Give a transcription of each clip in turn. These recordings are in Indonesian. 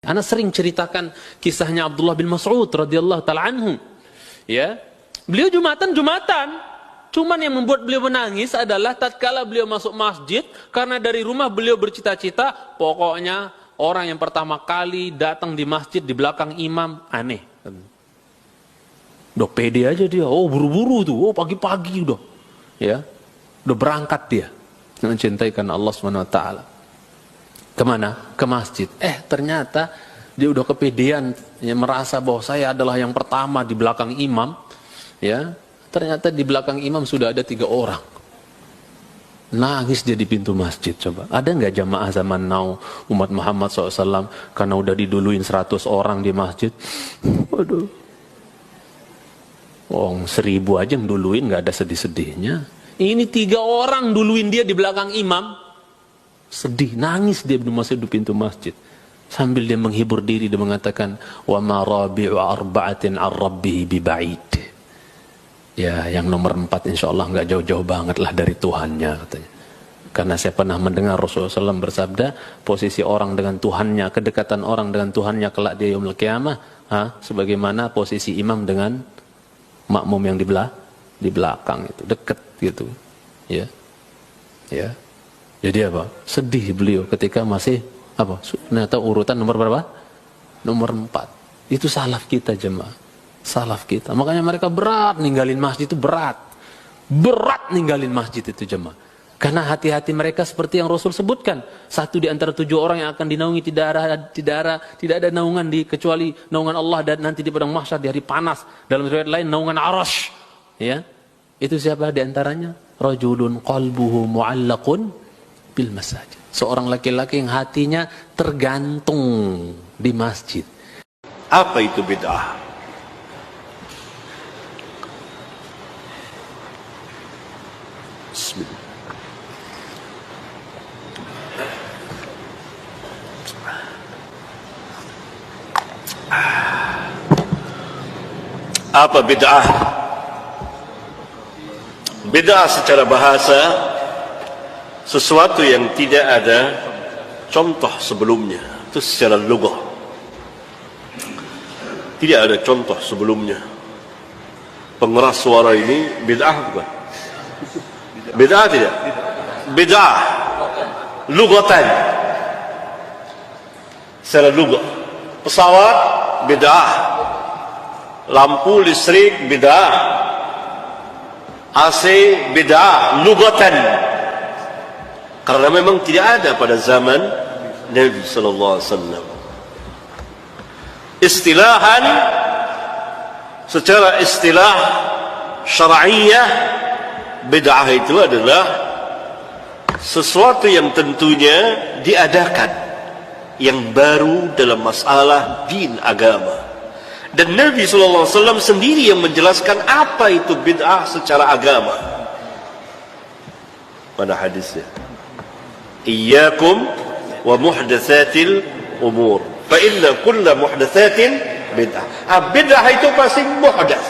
Ana sering ceritakan kisahnya Abdullah bin Mas'ud radhiyallahu taala anhu. Ya. Beliau Jumatan. Cuman yang membuat beliau menangis adalah tatkala beliau masuk masjid karena dari rumah beliau bercita-cita pokoknya orang yang pertama kali datang di masjid di belakang imam aneh. Udah pede aja dia. Oh, buru-buru tuh. Oh, pagi-pagi udah. Ya. Udah berangkat dia. Mencintai karena Allah Subhanahu wa taala. Kemana? Ke masjid. Ternyata dia udah kepedean, ya, merasa bahwa saya adalah yang pertama di belakang imam. Ya, ternyata di belakang imam sudah ada 3 orang. Nangis dia di pintu masjid. Coba, ada nggak jamaah zaman now umat Muhammad SAW karena udah diduluin 100 orang di masjid? Waduh, 1000 aja yang duluin nggak ada sedih-sedihnya. Ini 3 orang duluin dia di belakang imam. Sedih, nangis dia masuk di pintu masjid. Sambil dia menghibur diri, dia mengatakan, wa ma rabi'u arba'atin ar-rabbihi biba'id. Ya, yang nomor 4 insyaallah nggak jauh-jauh banget lah dari Tuhannya, katanya. Karena saya pernah mendengar Rasulullah SAW bersabda, posisi orang dengan Tuhannya, kedekatan orang dengan Tuhannya kelak di yaumul qiyamah, sebagaimana posisi imam dengan makmum yang di belakang itu, dekat gitu. Ya. Ya. Jadi apa? Sedih beliau ketika masih ternyata urutan nomor berapa? Nomor 4. Itu salaf kita jemaah. Salaf kita. Makanya mereka berat ninggalin masjid itu berat. Berat ninggalin masjid itu jemaah. Karena hati-hati mereka seperti yang Rasul sebutkan. 1 di antara 7 orang yang akan dinaungi tidak ada naungan kecuali naungan Allah dan nanti di padang mahsyar di hari panas. Dalam riwayat lain naungan arasy. Ya. Itu siapa di antaranya? Rajulun qalbuhu mu'allaqun bil masajid. Seorang laki-laki yang hatinya tergantung di masjid. Apa itu bid'ah? Bismillah. Apa bid'ah? Bid'ah secara bahasa sesuatu yang tidak ada contoh sebelumnya. Itu secara lughah. Tidak ada contoh sebelumnya. Pengeras suara ini bid'ah bukan? Bid'ah tidak? Bid'ah lughatan. Secara lughah. Pesawat bid'ah. Lampu listrik bid'ah. AC bid'ah lughatan. Karena memang tidak ada pada zaman Nabi sallallahu alaihi wasallam. Istilahan, secara istilah syar'iyyah, bid'ah itu adalah sesuatu yang tentunya diadakan yang baru dalam masalah din agama. Dan Nabi sallallahu alaihi wasallam sendiri yang menjelaskan apa itu bid'ah secara agama. Mana hadisnya? Iyyakum wa muhdatsatil umur fa inna kulla muhdatsatin bid'ah. Bid'ah itu pasti muhdats,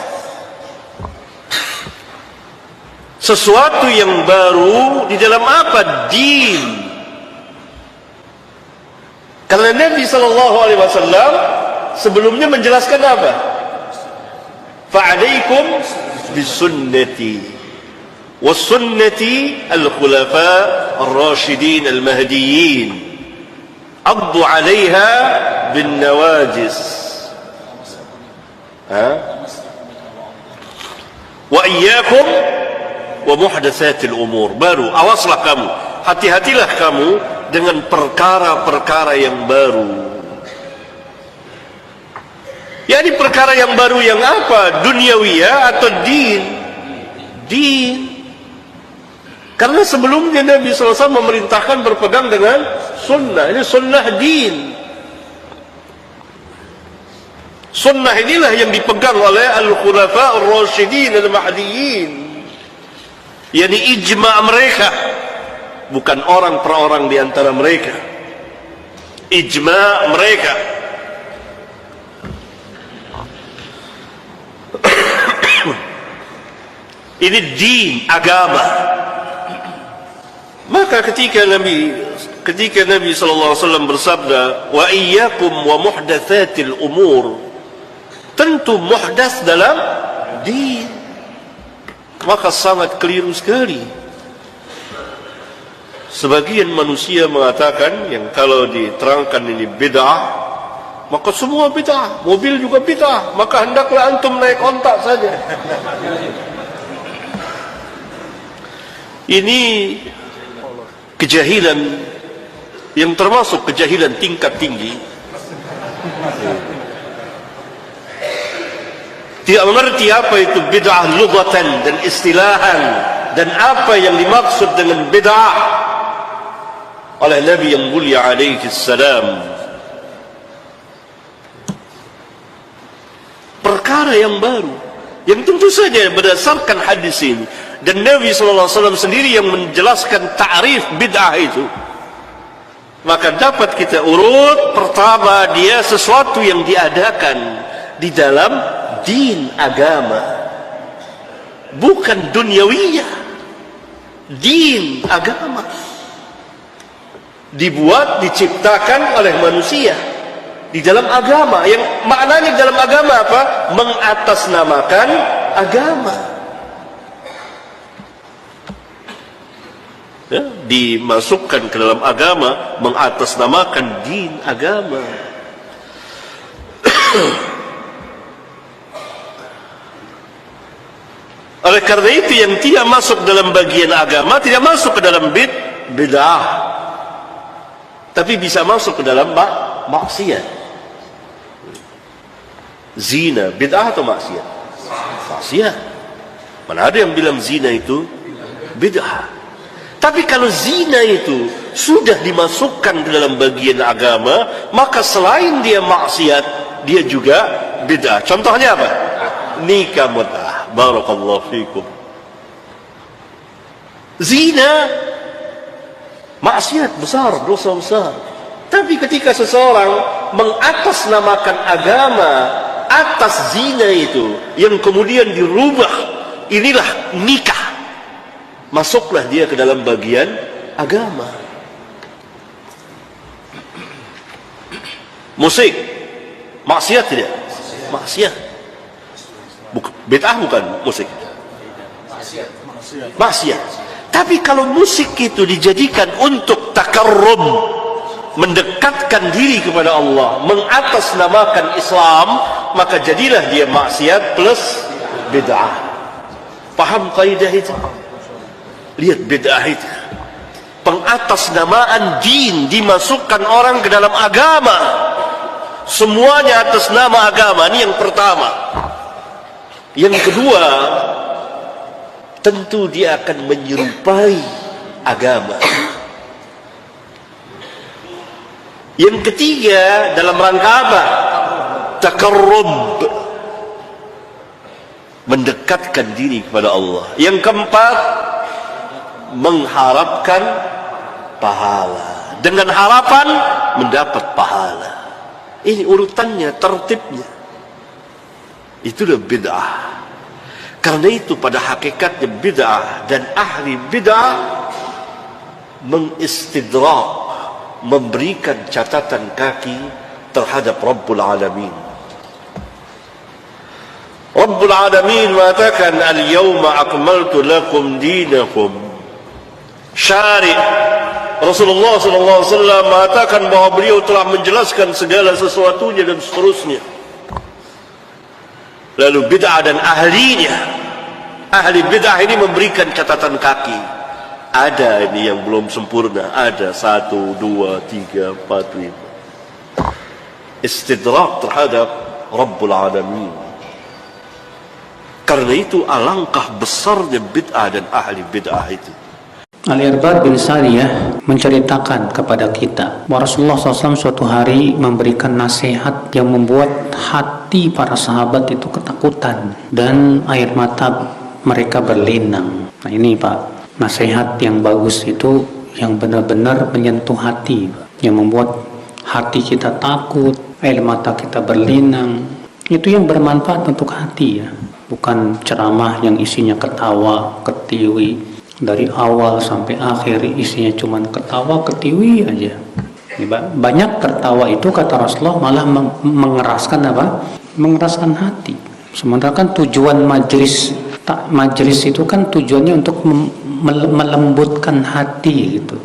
sesuatu yang baru di dalam apa? Din. Karena Nabi sallallahu alaihi wasallam sebelumnya menjelaskan apa? Fa'alaikum bisunnati وَالسُّنَّةِ الْخُلَفَاءِ الرَّاشِدِينَ الْمَهْدِيِّينَ عَضُّوا عَلَيْهَا بِالنَّوَاجِزِ وَإِيَّاكُمْ وَمُحْدَثَاتِ الْأُمُورِ. Baru, awaslah kamu, hati-hatilah kamu dengan perkara-perkara yang baru. Yani perkara yang baru yang apa? Duniawiyah atau din? Din. Karena sebelumnya Nabi SAW memerintahkan berpegang dengan sunnah. Ini sunnah din. Sunnah inilah yang dipegang oleh al-khulafa ar-rasyidin al-mahdiyin. Yani ijma' mereka, bukan orang per orang di antara mereka. Ijma' mereka. Ini din, agama. Maka ketika Nabi ketika Nabi SAW bersabda, wa iyyakum wa muhdatsatil umur, tentu muhdats dalam din, maka sangat keliru sekali. Sebagian manusia mengatakan yang kalau diterangkan ini bid'ah, maka semua bid'ah, mobil juga bid'ah, maka hendaklah antum naik ontak saja. Ini kejahilan yang termasuk kejahilan tingkat tinggi. Tidak mengerti apa itu bid'ah lughatan dan istilahan, dan apa yang dimaksud dengan bid'ah oleh Nabi yang mulia alaihi salam. Perkara yang baru, yang tentu saja berdasarkan hadis ini, dan Nabi SAW sendiri yang menjelaskan ta'rif bid'ah itu, maka dapat kita urut. Pertama, dia sesuatu yang diadakan di dalam din agama, bukan duniawiyah. Din agama dibuat, diciptakan oleh manusia di dalam agama, yang maknanya di dalam agama apa? Mengatasnamakan agama. Ya, dimasukkan ke dalam agama, mengatasnamakan din agama. Oleh karena itu, yang tidak masuk dalam bagian agama tidak masuk ke dalam bid'ah, tapi bisa masuk ke dalam maksiat. Zina bid'ah atau maksiat? Maksiat. Mana ada yang bilang zina itu bid'ah? Tapi kalau zina itu sudah dimasukkan ke dalam bagian agama, maka selain dia maksiat, dia juga bid'ah. Contohnya apa? Nikah mut'ah. Barakallahu fikum. Zina maksiat besar, dosa besar. Tapi ketika seseorang mengatasnamakan agama atas zina itu, yang kemudian dirubah, inilah nikah, masuklah dia ke dalam bagian agama. Musik maksiat tidak? Maksiat. Bid'ah bukan musik? Maksiat. Tapi kalau musik itu dijadikan untuk takarrum, mendekatkan diri kepada Allah, mengatasnamakan Islam, maka jadilah dia maksiat plus bid'ah. Paham kaidah itu? Lihat bid'ah itu, pengatasnamaan din, dimasukkan orang ke dalam agama, semuanya atas nama agama. Ini yang pertama. Yang kedua, tentu dia akan menyerupai agama. Yang ketiga, dalam rangka apa? Takarrub, mendekatkan diri kepada Allah. Yang keempat, mengharapkan pahala, dengan harapan mendapat pahala. Ini urutannya, tertibnya. Itulah bid'ah. Karena itu pada hakikatnya bid'ah dan ahli bid'ah mengistidrak, memberikan catatan kaki terhadap Rabbul Alamin. Rabbul Alamin mengatakan, al-yawma akmaltu lakum dinakum. Syari' Rasulullah SAW mengatakan bahwa beliau telah menjelaskan segala sesuatunya dan seterusnya. Lalu bid'ah dan ahlinya, ahli bid'ah ini memberikan catatan kaki. Ada ini yang belum sempurna, ada 1, 2, 3, 4, 5. Istidrak terhadap Rabbul Alamin. Karena itu alangkah besarnya bid'ah dan ahli bid'ah itu. Al-Irbad bin Sariyah menceritakan kepada kita bahwa Rasulullah SAW suatu hari memberikan nasihat yang membuat hati para sahabat itu ketakutan dan air mata mereka berlinang. Nah ini Pak, nasihat yang bagus itu yang benar-benar menyentuh hati, yang membuat hati kita takut, air mata kita berlinang. Itu yang bermanfaat untuk hati ya, bukan ceramah yang isinya ketawa, ketiwi, dari awal sampai akhir isinya cuma ketawa ketiwi aja. Banyak tertawa itu kata Rasulullah malah mengeraskan apa? Mengeraskan hati. Sementara kan tujuan majelis itu kan tujuannya untuk melembutkan hati gitu.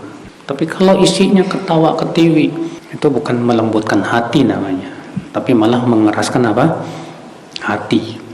Tapi kalau isinya ketawa ketiwi itu bukan melembutkan hati namanya, tapi malah mengeraskan apa? Hati.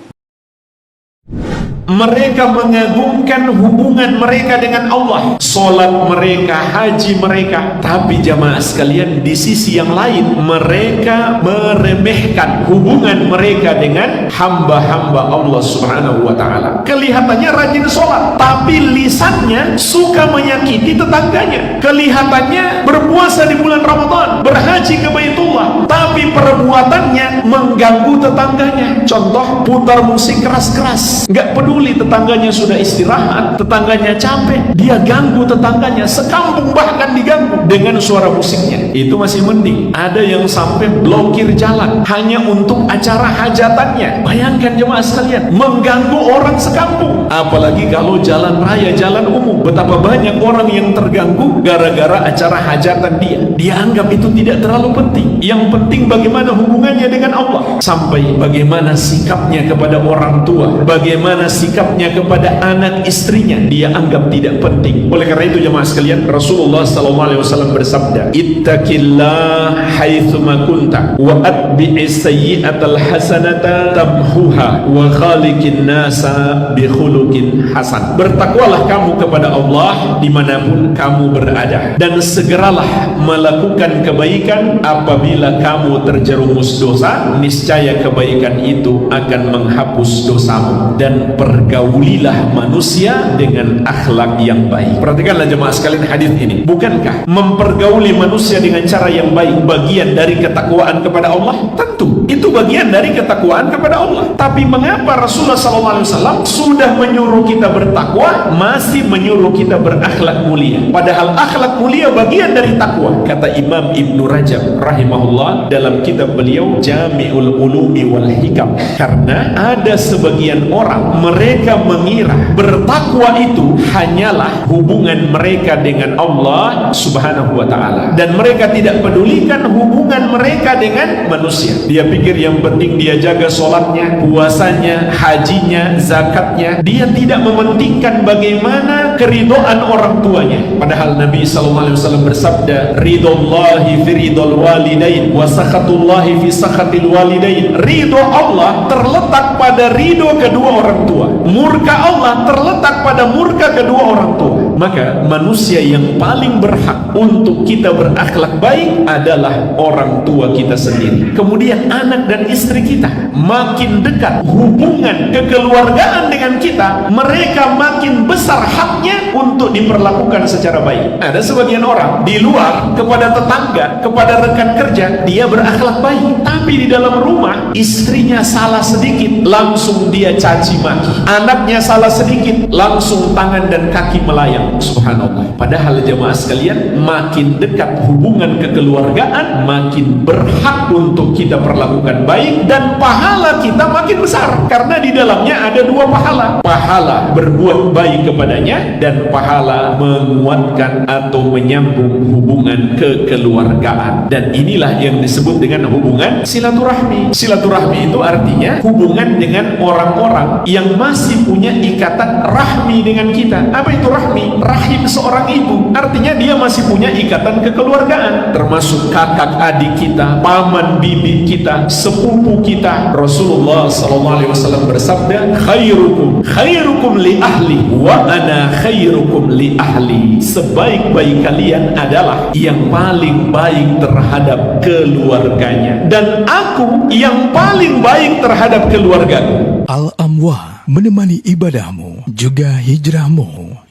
Mereka mengagungkan hubungan mereka dengan Allah, solat mereka, haji mereka. Tapi jamaah sekalian, di sisi yang lain mereka meremehkan hubungan mereka dengan hamba-hamba Allah subhanahu wa ta'ala. Kelihatannya rajin solat, tapi lisannya suka menyakiti tetangganya. Kelihatannya berpuasa di bulan Ramadan, berhaji ke Baitullah, tapi perbuatannya mengganggu tetangganya. Contoh, putar musik keras-keras, nggak peduli tetangganya sudah istirahat, tetangganya capek, dia ganggu tetangganya, sekampung bahkan diganggu dengan suara musiknya. Itu masih mending. Ada yang sampai blokir jalan hanya untuk acara hajatannya. Bayangkan jemaah sekalian, mengganggu orang sekampung. Apalagi kalau jalan raya, jalan umum, betapa banyak orang yang terganggu gara-gara acara hajatan dia. Dia anggap itu tidak terlalu penting. Yang penting bagaimana hubungannya dengan Allah, sampai bagaimana sikapnya kepada orang tua, bagaimana sikapnya kepada anak istrinya, dia anggap tidak penting. Oleh karena itu jemaah sekalian, Rasulullah SAW bersabda, ittaqillah haitsuma kunta wa atbi'is sayyi'atal hasanata tamhuha wa khaliqin nasa bi khuluqin hasan. Bertakwalah kamu kepada Allah dimanapun kamu berada, dan segeralah melakukan kebaikan. Apabila kamu terjerumus dosa, niscaya kebaikan itu akan menghapus dosamu, dan pergaulilah manusia dengan akhlak yang baik. Perhatikanlah jemaah sekalian hadis ini. Bukankah mempergauli manusia dengan cara yang baik bagian dari ketakwaan kepada Allah? Tentu, itu bagian dari ketakwaan kepada Allah. Tapi mengapa Rasulullah SAW sudah menyuruh kita bertakwa, masih menyuruh kita berakhlak mulia? Padahal akhlak mulia bagian dari takwa. Kata Imam Ibn Rajab rahimahullah dalam kitab beliau Jami'ul Ulumi wal Hikam, karena ada sebagian orang mereka mengira bertakwa itu hanyalah hubungan mereka dengan Allah subhanahu wa ta'ala, dan mereka tidak pedulikan hubungan mereka dengan manusia. Dia pikir yang penting dia jaga sholatnya, puasanya, hajinya, zakatnya. Dia tidak mementingkan bagaimana keridhaan orang tuanya. Padahal Nabi SAW bersabda, ridallahi fi ridal walidain wa sakhatullahi fi sakhatil walidain. Ridho Allah terletak pada ridho kedua orang tua, murka Allah terletak pada murka kedua orang tua. Maka manusia yang paling berhak untuk kita berakhlak baik adalah orang tua kita sendiri, kemudian anak dan istri kita. Makin dekat hubungan kekeluargaan dengan kita, mereka makin besar haknya untuk diperlakukan secara baik. Ada sebagian orang di luar kepada tetangga, kepada rekan kerja, dia berakhlak baik, tapi di dalam rumah istrinya salah sedikit langsung dia caci maki, anaknya salah sedikit langsung tangan dan kaki melayang. Subhanallah. Padahal jemaah sekalian, makin dekat hubungan kekeluargaan, makin berhak untuk kita perlakukan baik, dan pahala kita makin besar, karena di dalamnya ada dua pahala: pahala berbuat baik kepadanya, dan pahala menguatkan atau menyambung hubungan kekeluargaan. Dan inilah yang disebut dengan hubungan silaturahmi. Silaturahmi itu artinya hubungan dengan orang-orang yang masih punya ikatan rahmi dengan kita. Apa itu rahmi? Rahim seorang ibu, artinya dia masih punya ikatan kekeluargaan, termasuk kakak adik kita, paman bibi kita, sepupu kita. Rasulullah SAW bersabda, khairukum li ahli wa ana khairukum li ahli. Sebaik-baik kalian adalah yang paling baik terhadap keluarganya, dan aku yang paling baik terhadap keluargaku. Al-Amwah menemani ibadahmu juga hijrahmu.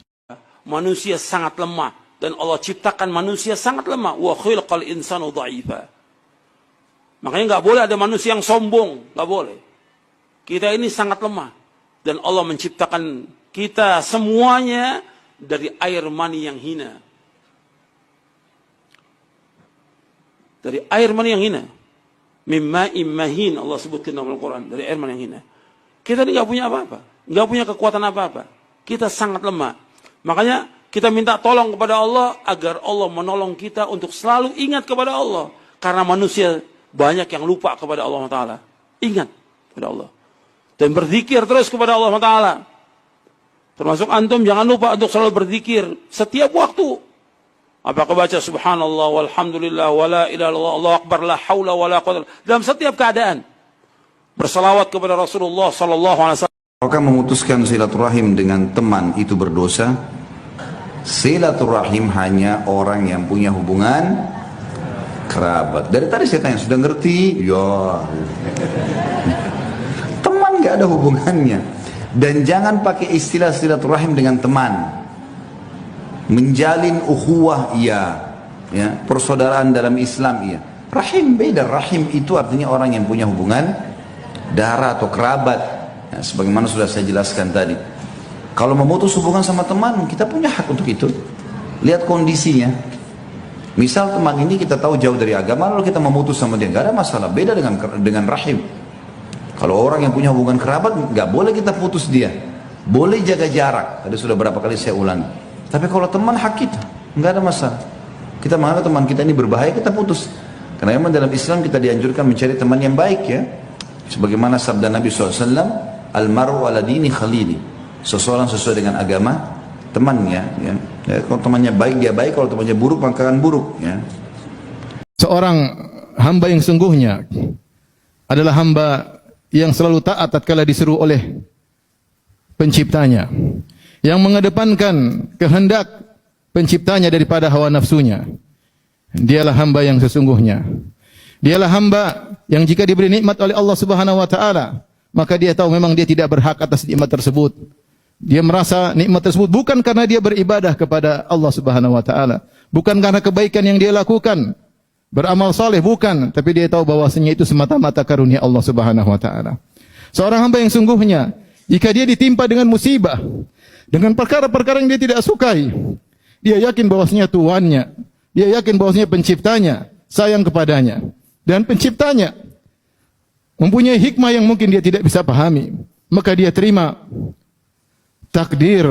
Manusia sangat lemah, dan Allah ciptakan manusia sangat lemah. Wa khilqal insanu dha'ifa. Makanya nggak boleh ada manusia yang sombong, nggak boleh. Kita ini sangat lemah, dan Allah menciptakan kita semuanya dari air mani yang hina. Dari air mani yang hina. Mimma'im mahin, Allah sebutkan dalam Al-Quran, dari air mani yang hina. Kita ini nggak punya apa-apa, nggak punya kekuatan apa-apa. Kita sangat lemah. Makanya kita minta tolong kepada Allah agar Allah menolong kita untuk selalu ingat kepada Allah. Karena manusia banyak yang lupa kepada Allah Ta'ala. Ingat kepada Allah. Dan berzikir terus kepada Allah Ta'ala. Termasuk antum jangan lupa untuk selalu berzikir setiap waktu. Apakah baca subhanallah walhamdulillah wala ilaha illallah Allahu akbar la haula wala quwwata dalam setiap keadaan. Bersalawat kepada Rasulullah sallallahu alaihi wasallam. Apakah memutuskan silaturahim dengan teman itu berdosa? Silaturahim hanya orang yang punya hubungan kerabat. Dari tadi saya tanya, sudah ngerti? Ya. Teman gak ada hubungannya. Dan jangan pakai istilah silaturahim dengan teman. Menjalin ukhuwah iya, ya, persaudaraan dalam Islam iya. Rahim beda. Rahim itu artinya orang yang punya hubungan darah atau kerabat. Ya, sebagaimana sudah saya jelaskan tadi. Kalau memutus hubungan sama teman, kita punya hak untuk itu. Lihat kondisinya. Misal teman ini kita tahu jauh dari agama, lalu kita memutus sama dia, nggak ada masalah. Beda dengan rahim. Kalau orang yang punya hubungan kerabat, nggak boleh kita putus dia. Boleh jaga jarak. Tadi sudah berapa kali saya ulangi. Tapi kalau teman hak kita, nggak ada masalah. Kita menganggap teman kita ini berbahaya, kita putus. Karena memang dalam Islam kita dianjurkan mencari teman yang baik ya. Sebagaimana sabda Nabi SAW, Al-maru ala dini khalili. Seseorang sesuai dengan agama temannya ya. Kalau temannya baik dia baik, kalau temannya buruk maka akan buruk ya. Seorang hamba yang sungguhnya adalah hamba yang selalu taat tatkala disuruh oleh penciptanya, yang mengedepankan kehendak penciptanya daripada hawa nafsunya. Dialah hamba yang sesungguhnya. Dialah hamba yang jika diberi nikmat oleh Allah Subhanahu wa taala, maka dia tahu memang dia tidak berhak atas nikmat tersebut. Dia merasa nikmat tersebut bukan karena dia beribadah kepada Allah Subhanahu wa taala, bukan karena kebaikan yang dia lakukan, beramal saleh bukan, tapi dia tahu bahwasanya itu semata-mata karunia Allah Subhanahu wa taala. Seorang hamba yang sungguhnya, jika dia ditimpa dengan musibah, dengan perkara-perkara yang dia tidak sukai, dia yakin bahwasanya Tuhannya, dia yakin bahwasanya penciptanya sayang kepadanya, dan penciptanya mempunyai hikmah yang mungkin dia tidak bisa pahami, maka dia terima takdir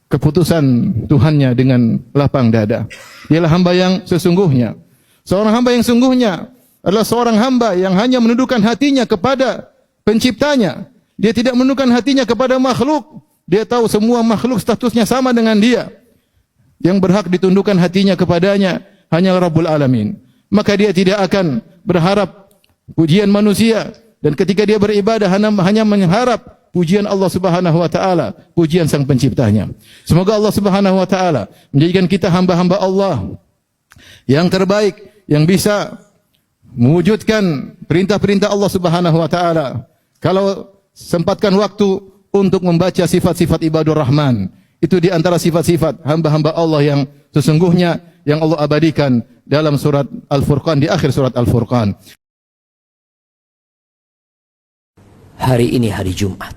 keputusan Tuhannya dengan lapang dada. Dialah hamba yang sesungguhnya. Seorang hamba yang sungguhnya adalah seorang hamba yang hanya menundukkan hatinya kepada penciptanya. Dia tidak menundukkan hatinya kepada makhluk. Dia tahu semua makhluk statusnya sama dengan dia. Yang berhak ditundukkan hatinya kepadanya hanya Rabbul Alamin. Maka dia tidak akan berharap pujian manusia, dan ketika dia beribadah hanya mengharap pujian Allah Subhanahu wa taala, pujian sang penciptanya. Semoga Allah Subhanahu wa taala menjadikan kita hamba-hamba Allah yang terbaik, yang bisa mewujudkan perintah-perintah Allah Subhanahu wa taala. Kalau sempatkan waktu untuk membaca sifat-sifat ibadur Rahman, itu di antara sifat-sifat hamba-hamba Allah yang sesungguhnya yang Allah abadikan dalam surat Al-Furqan, di akhir surat Al-Furqan. Hari ini hari Jumat.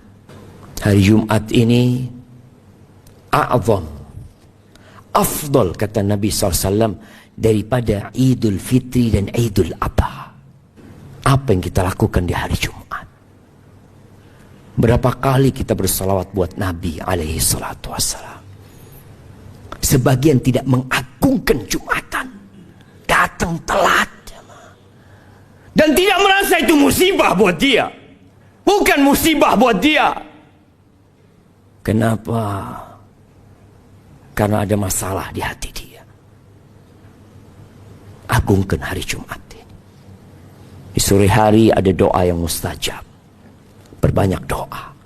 Hari Jumat ini a'zam, afdal kata Nabi SAW daripada Idul Fitri dan Idul Adha. Apa yang kita lakukan di hari Jumat? Berapa kali kita bersalawat buat Nabi alaihi salatu wassalam. Sebagian tidak mengagungkan Jumatan, datang telat dan tidak merasa itu musibah buat dia. Bukan musibah buat dia. Kenapa? Karena ada masalah di hati dia. Agungkan hari Jumat ini. Di sore hari ada doa yang mustajab. Perbanyak doa,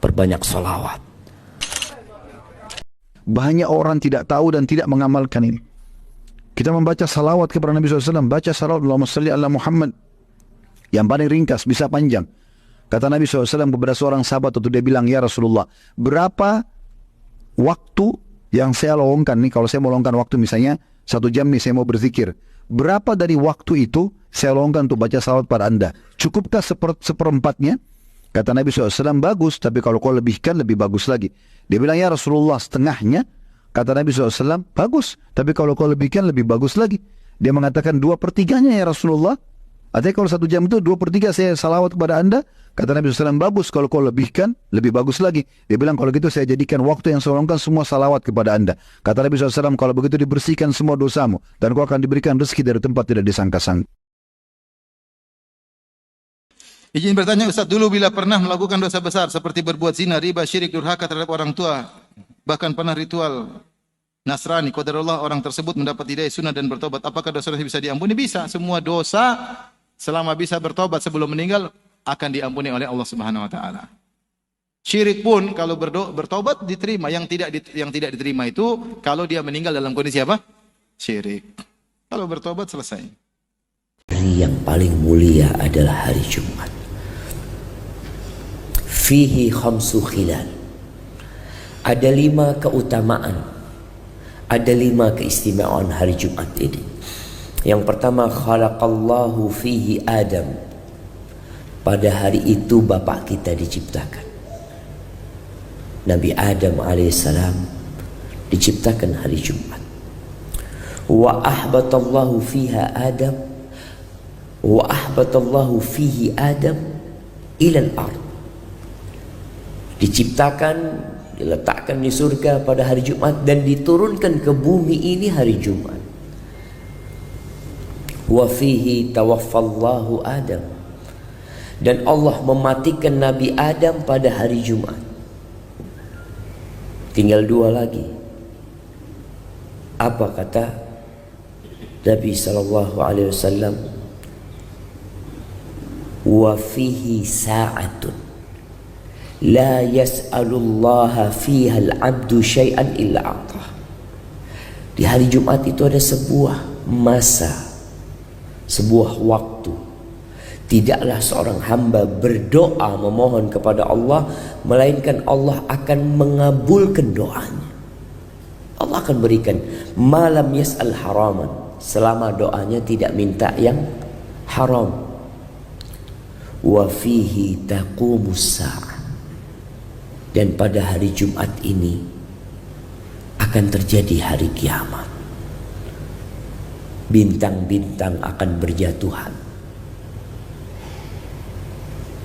perbanyak salawat. Banyak orang tidak tahu dan tidak mengamalkan ini. Kita membaca salawat kepada Nabi SAW, baca salawat Allahumma salli ala Muhammad, yang paling ringkas, bisa panjang. Kata Nabi SAW kepada seorang sahabat waktu dia bilang, ya Rasulullah, berapa waktu yang saya lowongkan nih, kalau saya mau lowongkan waktu misalnya 1 jam nih saya mau berzikir, berapa dari waktu itu saya lowongkan untuk baca salawat pada anda? Cukupkah seperempatnya? Kata Nabi SAW, bagus, tapi kalau kau lebihkan lebih bagus lagi. Dia bilang, ya Rasulullah, setengahnya. Kata Nabi SAW, bagus, tapi kalau kau lebihkan lebih bagus lagi. Dia mengatakan 2/3 ya Rasulullah. Artinya kalau 1 jam itu 2/3 saya salawat kepada anda. Kata Nabi SAW, bagus kalau kau lebihkan, lebih bagus lagi. Dia bilang, kalau gitu saya jadikan waktu yang saya luangkan semua salawat kepada anda. Kata Nabi SAW, kalau begitu dibersihkan semua dosamu, dan kau akan diberikan rezeki dari tempat tidak disangka-sangka. Izin bertanya Ustaz, dulu bila pernah melakukan dosa besar seperti berbuat zina, riba, syirik, durhaka terhadap orang tua, bahkan pernah ritual Nasrani, qadarullah orang tersebut mendapat hidayah sunnah dan bertobat, apakah dosa bisa diampuni? Bisa. Semua dosa selama bisa bertobat sebelum meninggal akan diampuni oleh Allah Subhanahu wa taala. Syirik pun kalau bertobat diterima, yang tidak diterima itu kalau dia meninggal dalam kondisi apa? Syirik. Kalau bertobat selesai. Hari yang paling mulia adalah hari Jumat. Fihi khamsu khilal. Ada 5 keutamaan. Ada 5 keistimewaan hari Jumat ini. Yang pertama, khalaqallahu fihi Adam. Pada hari itu bapak kita diciptakan. Nabi Adam alaihissalam diciptakan hari Jumat. Wa ahbatallahu fiha Adam. Wa ahbatallahu fihi Adam ilal ard. Diciptakan, diletakkan di surga pada hari Jumat dan diturunkan ke bumi ini hari Jumat. Wa fihi tawaffallahu Adam. Dan Allah mematikan Nabi Adam pada hari Jumat. Tinggal 2 lagi. Apa kata Nabi SAW? Wa fihi sa'atun la yas'alullaha fiha al-'abdu syai'an illa a'tah. Di hari Jumat itu ada sebuah masa, sebuah waktu. Tidaklah seorang hamba berdoa memohon kepada Allah, melainkan Allah akan mengabulkan doanya. Allah akan berikan malam yas'al haraman, selama doanya tidak minta yang haram. Wa fihi taqumus sa'ah. Dan pada hari Jumat ini akan terjadi hari kiamat. Bintang-bintang akan berjatuhan.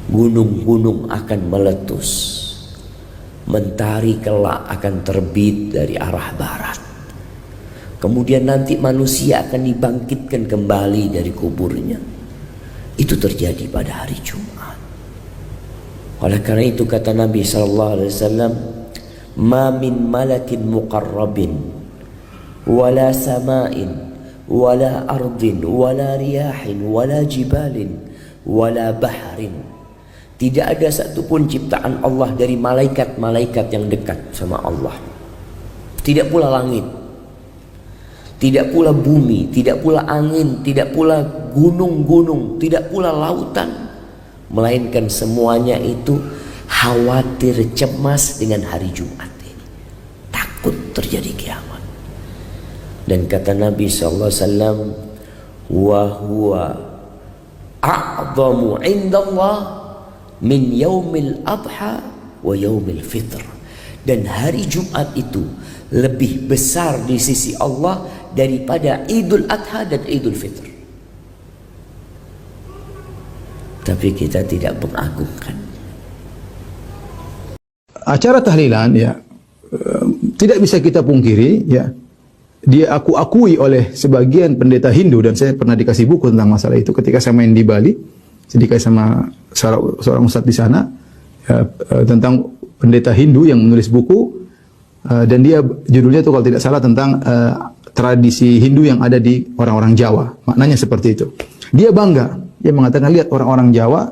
Gunung-gunung akan meletus. Mentari kelak akan terbit dari arah barat. Kemudian nanti manusia akan dibangkitkan kembali dari kuburnya. Itu terjadi pada hari Jumat. Oleh karena itu kata Nabi SAW, ma min malakin muqarrabin wala sama'in wala ardin wala riyahin wala jibalin wala bahrin. Tidak ada satupun ciptaan Allah dari malaikat-malaikat yang dekat sama Allah. Tidak pula langit, tidak pula bumi, tidak pula angin, tidak pula gunung-gunung, tidak pula lautan. Melainkan semuanya itu khawatir, cemas dengan hari Jumat ini. Takut terjadi kiamat. Dan kata Nabi SAW, wa huwa a'zamu indallah min yaumil adha wa yaumil fitr. Dan hari Jumat itu lebih besar di sisi Allah daripada Idul Adha dan Idul Fitr. Tapi kita tidak mengagungkan. Acara tahlilan ya tidak bisa kita pungkiri ya. Dia akui oleh sebagian pendeta Hindu, dan saya pernah dikasih buku tentang masalah itu ketika saya main di Bali. Saya dikasih sama seorang ustadz di sana ya, tentang pendeta Hindu yang menulis buku, dan dia judulnya itu kalau tidak salah tentang tradisi Hindu yang ada di orang-orang Jawa. Maknanya seperti itu. Dia bangga, dia mengatakan lihat orang-orang Jawa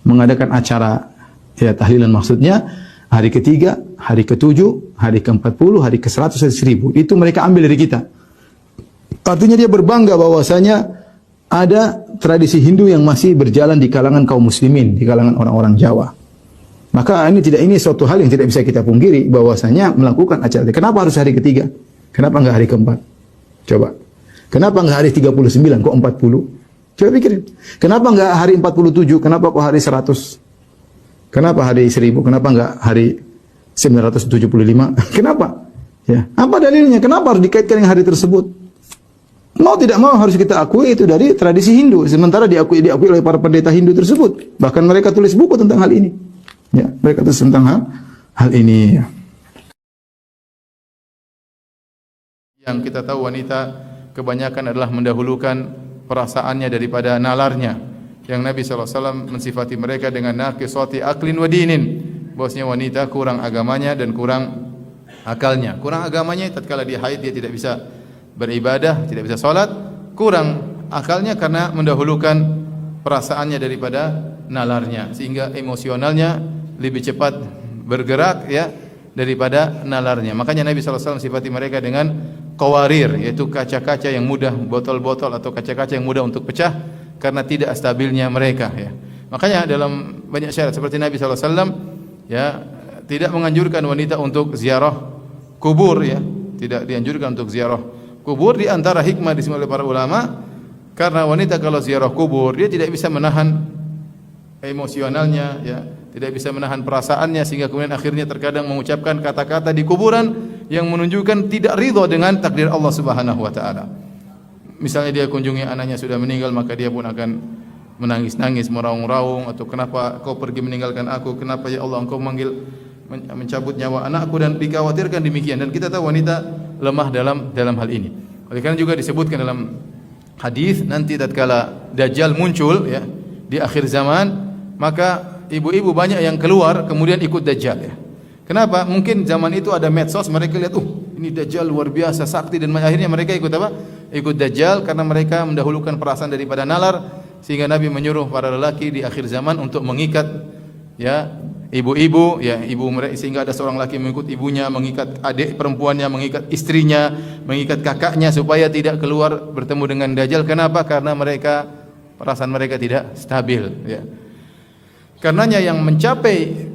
mengadakan acara ya tahlilan, maksudnya hari ketiga, hari ke-7, hari ke-40, hari ke-100, hari 1000. Itu mereka ambil dari kita. Artinya dia berbangga bahwasanya ada tradisi Hindu yang masih berjalan di kalangan kaum muslimin, di kalangan orang-orang Jawa. Maka ini suatu hal yang tidak bisa kita pungkiri bahwasanya melakukan acara. Kenapa harus hari ketiga? Kenapa enggak hari ke-4? Coba. Kenapa enggak hari 39 kok 40? Coba pikirin. Kenapa enggak hari 47? Kenapa kok hari 100? Kenapa hari 1000? Kenapa enggak hari 975? Kenapa? Ya. Apa dalilnya? Kenapa harus dikaitkan dengan hari tersebut? Mau tidak mau harus kita akui itu dari tradisi Hindu. Sementara diakui oleh para pendeta Hindu tersebut. Bahkan mereka tulis buku tentang hal ini. Ya, mereka tulis tentang hal ini. Yang kita tahu wanita kebanyakan adalah mendahulukan perasaannya daripada nalarnya. Yang Nabi SAW mensifati mereka dengan naqisati aqlin wa dinin. Bahwasanya wanita kurang agamanya dan kurang akalnya. Kurang agamanya tatkala dia haid dia tidak bisa beribadah, tidak bisa sholat. Kurang akalnya karena mendahulukan perasaannya daripada nalarnya, sehingga emosionalnya lebih cepat bergerak ya daripada nalarnya. Makanya Nabi SAW sifati mereka dengan qawarir, yaitu kaca-kaca yang mudah, botol-botol atau kaca-kaca yang mudah untuk pecah karena tidak stabilnya mereka ya. Makanya dalam banyak syarat seperti Nabi SAW ya tidak menganjurkan wanita untuk ziarah kubur ya, tidak dianjurkan untuk ziarah kubur. Di antara hikmah disebut oleh para ulama, karena wanita kalau ziarah kubur dia tidak bisa menahan emosionalnya ya, tidak bisa menahan perasaannya, sehingga kemudian akhirnya terkadang mengucapkan kata-kata di kuburan yang menunjukkan tidak ridha dengan takdir Allah Subhanahu wa taala. Misalnya dia kunjungi anaknya sudah meninggal, maka dia pun akan menangis-nangis, meraung-raung, atau kenapa kau pergi meninggalkan aku, kenapa ya Allah engkau mencabut nyawa anakku, dan dikhawatirkan demikian. Dan kita tahu wanita lemah dalam hal ini. Oleh karena juga disebutkan dalam hadis nanti tatkala Dajjal muncul ya di akhir zaman, maka ibu-ibu banyak yang keluar kemudian ikut Dajjal ya. Kenapa? Mungkin zaman itu ada medsos, mereka lihat ini Dajjal luar biasa sakti, dan akhirnya mereka ikut apa? Ikut Dajjal karena mereka mendahulukan perasaan daripada nalar, sehingga Nabi menyuruh para lelaki di akhir zaman untuk mengikat ya ibu-ibu ya, ibu mereka, sehingga ada seorang laki mengikut ibunya, mengikat adik perempuannya, mengikat istrinya, mengikat kakaknya supaya tidak keluar bertemu dengan Dajjal. Kenapa? Karena mereka perasaan mereka tidak stabil ya. Karenanya yang mencapai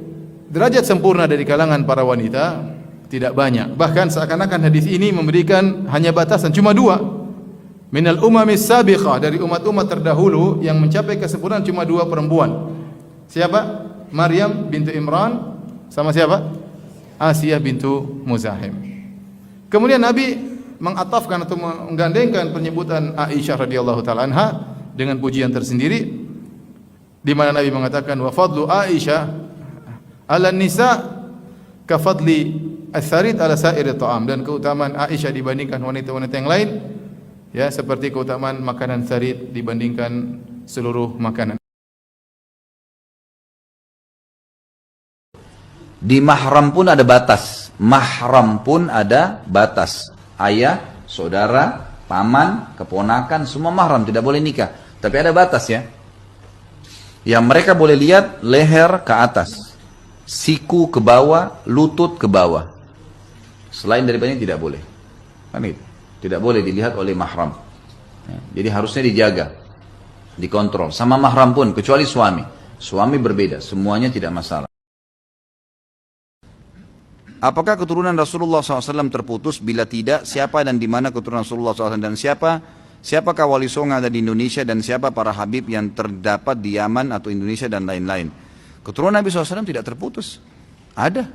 derajat sempurna dari kalangan para wanita tidak banyak. Bahkan seakan-akan hadis ini memberikan hanya batasan cuma 2. Minal umamis sabiqah, dari umat-umat terdahulu yang mencapai kesempurnaan cuma 2 perempuan. Siapa? Maryam bintu Imran sama siapa? Asiyah bintu Muzahim. Kemudian Nabi mengatafkan atau menggandengkan penyebutan Aisyah radhiyallahu taala anha dengan pujian tersendiri, di mana Nabi mengatakan wa fadlu Aisyah ala nisa ka fadli as-sarid ala sa'iri ta'am, dan keutamaan Aisyah dibandingkan wanita-wanita yang lain ya seperti keutamaan makanan sarid dibandingkan seluruh makanan. Di mahram pun ada batas. Mahram pun ada batas. Ayah, saudara, paman, keponakan, semua mahram, tidak boleh nikah. Tapi ada batas ya. Yang mereka boleh lihat leher ke atas, siku ke bawah, lutut ke bawah. Selain daripada ini tidak boleh. Kan itu. Tidak boleh dilihat oleh mahram. Jadi harusnya dijaga, dikontrol. Sama mahram pun, kecuali suami. Suami berbeda, semuanya tidak masalah. Apakah keturunan Rasulullah SAW terputus? Bila tidak, siapa dan di mana keturunan Rasulullah SAW, dan siapakah wali songo ada di Indonesia, dan siapa para habib yang terdapat di Yaman atau Indonesia dan lain-lain? Keturunan Nabi SAW tidak terputus. Ada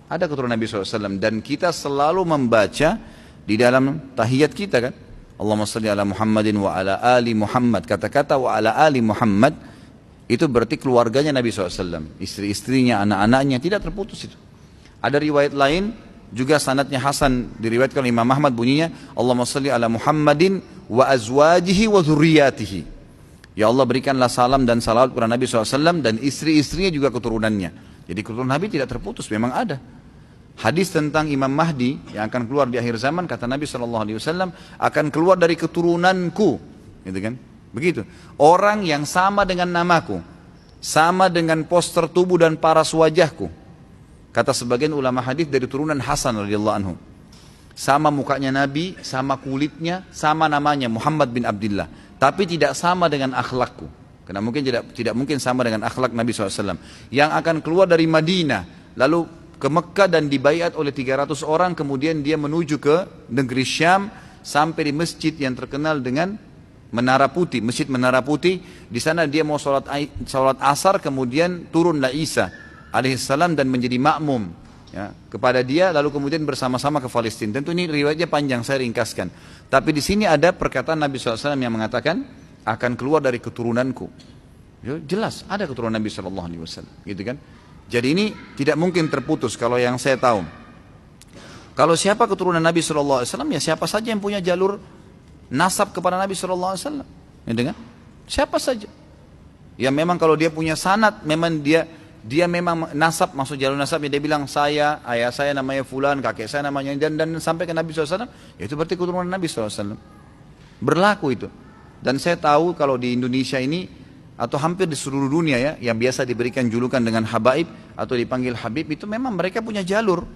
keturunan Nabi SAW, dan kita selalu membaca di dalam tahiyat kita kan, Allahumma salli ala Muhammadin wa ala ali Muhammad. Kata-kata wa ala ali Muhammad itu berarti keluarganya Nabi SAW, istri-istrinya, anak-anaknya, tidak terputus itu. Ada riwayat lain juga sanadnya hasan, diriwayatkan oleh Imam Ahmad, bunyinya Allahumma salli ala Muhammadin wa azwajihi wa dzurriyyatihi. Ya Allah, berikanlah salam dan salawat kepada Nabi SAW dan istri-istrinya juga keturunannya. Jadi keturunan Nabi tidak terputus, memang ada. Hadis tentang Imam Mahdi yang akan keluar di akhir zaman, kata Nabi SAW, akan keluar dari keturunanku, gitu kan? Begitu. Orang yang sama dengan namaku, sama dengan poster tubuh dan paras wajahku. Kata sebagian ulama hadis dari turunan Hasan radhiyallahu anhu. Sama mukanya Nabi, sama kulitnya, sama namanya Muhammad bin Abdullah, tapi tidak sama dengan akhlakku. Karena mungkin tidak mungkin sama dengan akhlak Nabi SAW. Yang akan keluar dari Madinah, lalu ke Mekah dan dibaiat oleh 300 orang, kemudian dia menuju ke negeri Syam sampai di masjid yang terkenal dengan Menara Putih, Masjid Menara Putih. Di sana dia mau sholat asar, kemudian turunlah Isa alaihissalam dan menjadi makmum ya, kepada dia, lalu kemudian bersama-sama ke Palestina. Tentu ini riwayatnya panjang, saya ringkaskan. Tapi di sini ada perkataan Nabi SAW yang mengatakan akan keluar dari keturunanku. Jelas ada keturunan Nabi SAW, gitu kan? Jadi ini tidak mungkin terputus kalau yang saya tahu. Kalau siapa keturunan Nabi SAW, ya siapa saja yang punya jalur nasab kepada Nabi SAW, gitu kan? Siapa saja. Ya memang kalau dia punya sanad, memang dia memang nasab, maksud jalur nasabnya dia bilang saya, ayah saya namanya fulan, kakek saya namanya dan sampai ke Nabi SAW, ya itu berarti keturunan Nabi SAW. Berlaku itu. Dan saya tahu kalau di Indonesia ini atau hampir di seluruh dunia ya, yang biasa diberikan julukan dengan habaib atau dipanggil habib, itu memang mereka punya jalur.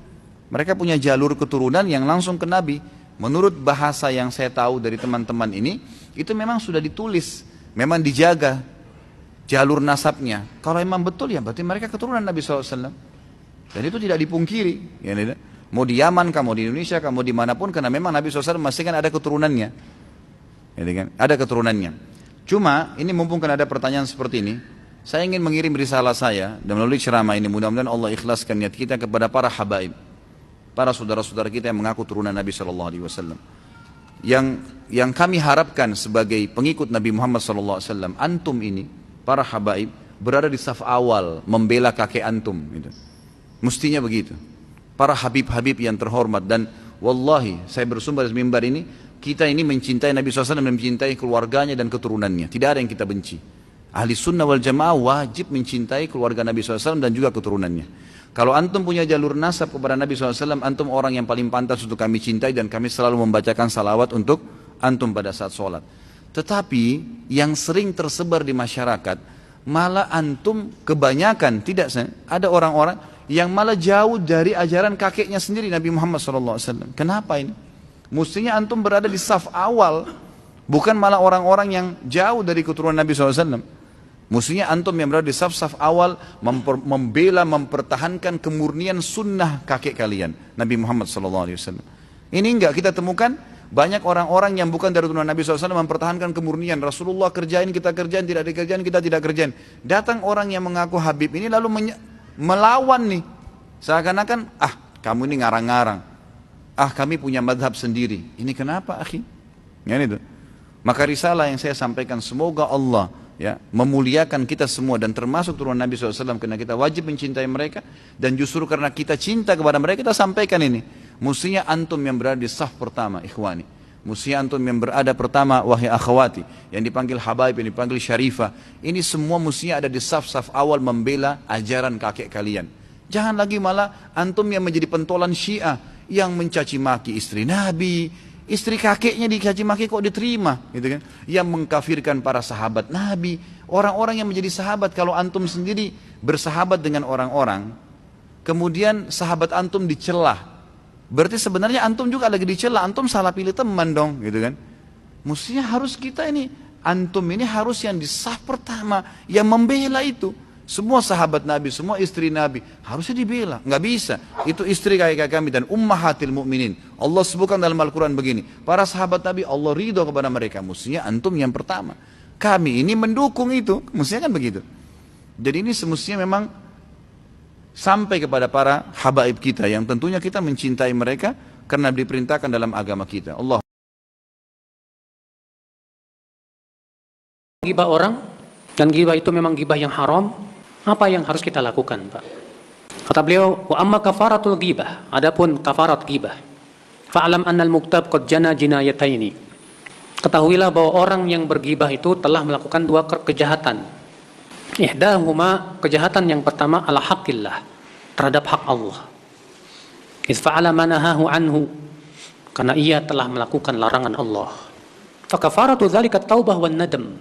Mereka punya jalur keturunan yang langsung ke Nabi. Menurut bahasa yang saya tahu dari teman-teman ini, itu memang sudah ditulis, memang dijaga jalur nasabnya. Kalau memang betul ya berarti mereka keturunan Nabi SAW. Dan itu tidak dipungkiri. Ya, mau di Yaman, kamu di Indonesia, kamu dimanapun, karena memang Nabi SAW memastikan ada keturunannya. Ya, kan? Ada keturunannya. Cuma ini mumpung kan ada pertanyaan seperti ini, saya ingin mengirim risalah saya dan melalui ceramah ini mudah-mudahan Allah ikhlaskan niat kita kepada para habaib, para saudara-saudara kita yang mengaku turunan Nabi SAW. Yang kami harapkan sebagai pengikut Nabi Muhammad SAW, antum ini, para habaib, berada di saf awal membela kakek antum. Gitu. Mestinya begitu. Para habib-habib yang terhormat. Dan wallahi, saya bersumber dari mimbar ini, kita ini mencintai Nabi SAW dan mencintai keluarganya dan keturunannya. Tidak ada yang kita benci. Ahli sunnah wal jamaah wajib mencintai keluarga Nabi SAW dan juga keturunannya. Kalau antum punya jalur nasab kepada Nabi SAW, antum orang yang paling pantas untuk kami cintai dan kami selalu membacakan salawat untuk antum pada saat sholat. Tetapi yang sering tersebar di masyarakat, malah antum kebanyakan, tidak, ada orang-orang yang malah jauh dari ajaran kakeknya sendiri Nabi Muhammad SAW. Kenapa ini? Mestinya antum berada di saf awal, bukan malah orang-orang yang jauh dari keturunan Nabi SAW. Mestinya antum yang berada di saf-saf awal membela, mempertahankan kemurnian sunnah kakek kalian, Nabi Muhammad SAW. Ini enggak kita temukan. Banyak orang-orang yang bukan dari keturunan Nabi SAW mempertahankan kemurnian. Rasulullah kerjain, kita kerjain, tidak dikerjain, kita tidak kerjain. Datang orang yang mengaku habib ini lalu melawan nih. Seakan-akan, kamu ini ngarang-ngarang. Kami punya madhab sendiri. Ini kenapa, akhi? Ya, itu. Maka risalah yang saya sampaikan, semoga Allah ya memuliakan kita semua dan termasuk turunan Nabi SAW, karena kita wajib mencintai mereka. Dan justru karena kita cinta kepada mereka, kita sampaikan ini. Mestinya antum yang berada di saf pertama, ikhwani. Mestinya antum yang berada pertama, wahai akhwati, yang dipanggil habaib, yang dipanggil syarifah. Ini semua mestinya ada di saf-saf awal membela ajaran kakek kalian. Jangan lagi malah antum yang menjadi pentolan Syiah, yang mencaci maki istri Nabi, istri kakeknya dicaci maki kok diterima, gitu kan? Yang mengkafirkan para sahabat Nabi, orang-orang yang menjadi sahabat. Kalau antum sendiri bersahabat dengan orang-orang, kemudian sahabat antum dicelah, berarti sebenarnya antum juga lagi dicela, antum salah pilih teman dong, gitu kan? Mestinya harus kita ini, antum ini harus yang di saf pertama, yang membela itu. Semua sahabat Nabi, semua istri Nabi, harusnya dibela. Nggak bisa, itu istri kakek kami dan ummahatil mu'minin. Allah sebutkan dalam Al-Quran begini, para sahabat Nabi, Allah ridho kepada mereka. Mestinya antum yang pertama. Kami ini mendukung itu, mestinya kan begitu. Jadi ini semestinya memang sampai kepada para habaib kita yang tentunya kita mencintai mereka karena diperintahkan dalam agama kita. Allah. Gibah orang, dan gibah itu memang gibah yang haram. Apa yang harus kita lakukan, Pak? Kata beliau, wa amma kafaratul ghibah, adapun kafarat ghibah. Fa'lam annal muktab qad jana jinayataini. Ketahuilah bahwa orang yang bergibah itu telah melakukan dua kejahatan. Ihdahuma, kejahatan yang pertama ala haqqillah, terhadap hak Allah. Iz fa'ala ma nahahu anhu, karena ia telah melakukan larangan Allah. Fa kafaratu dzalika taubah wan nadam.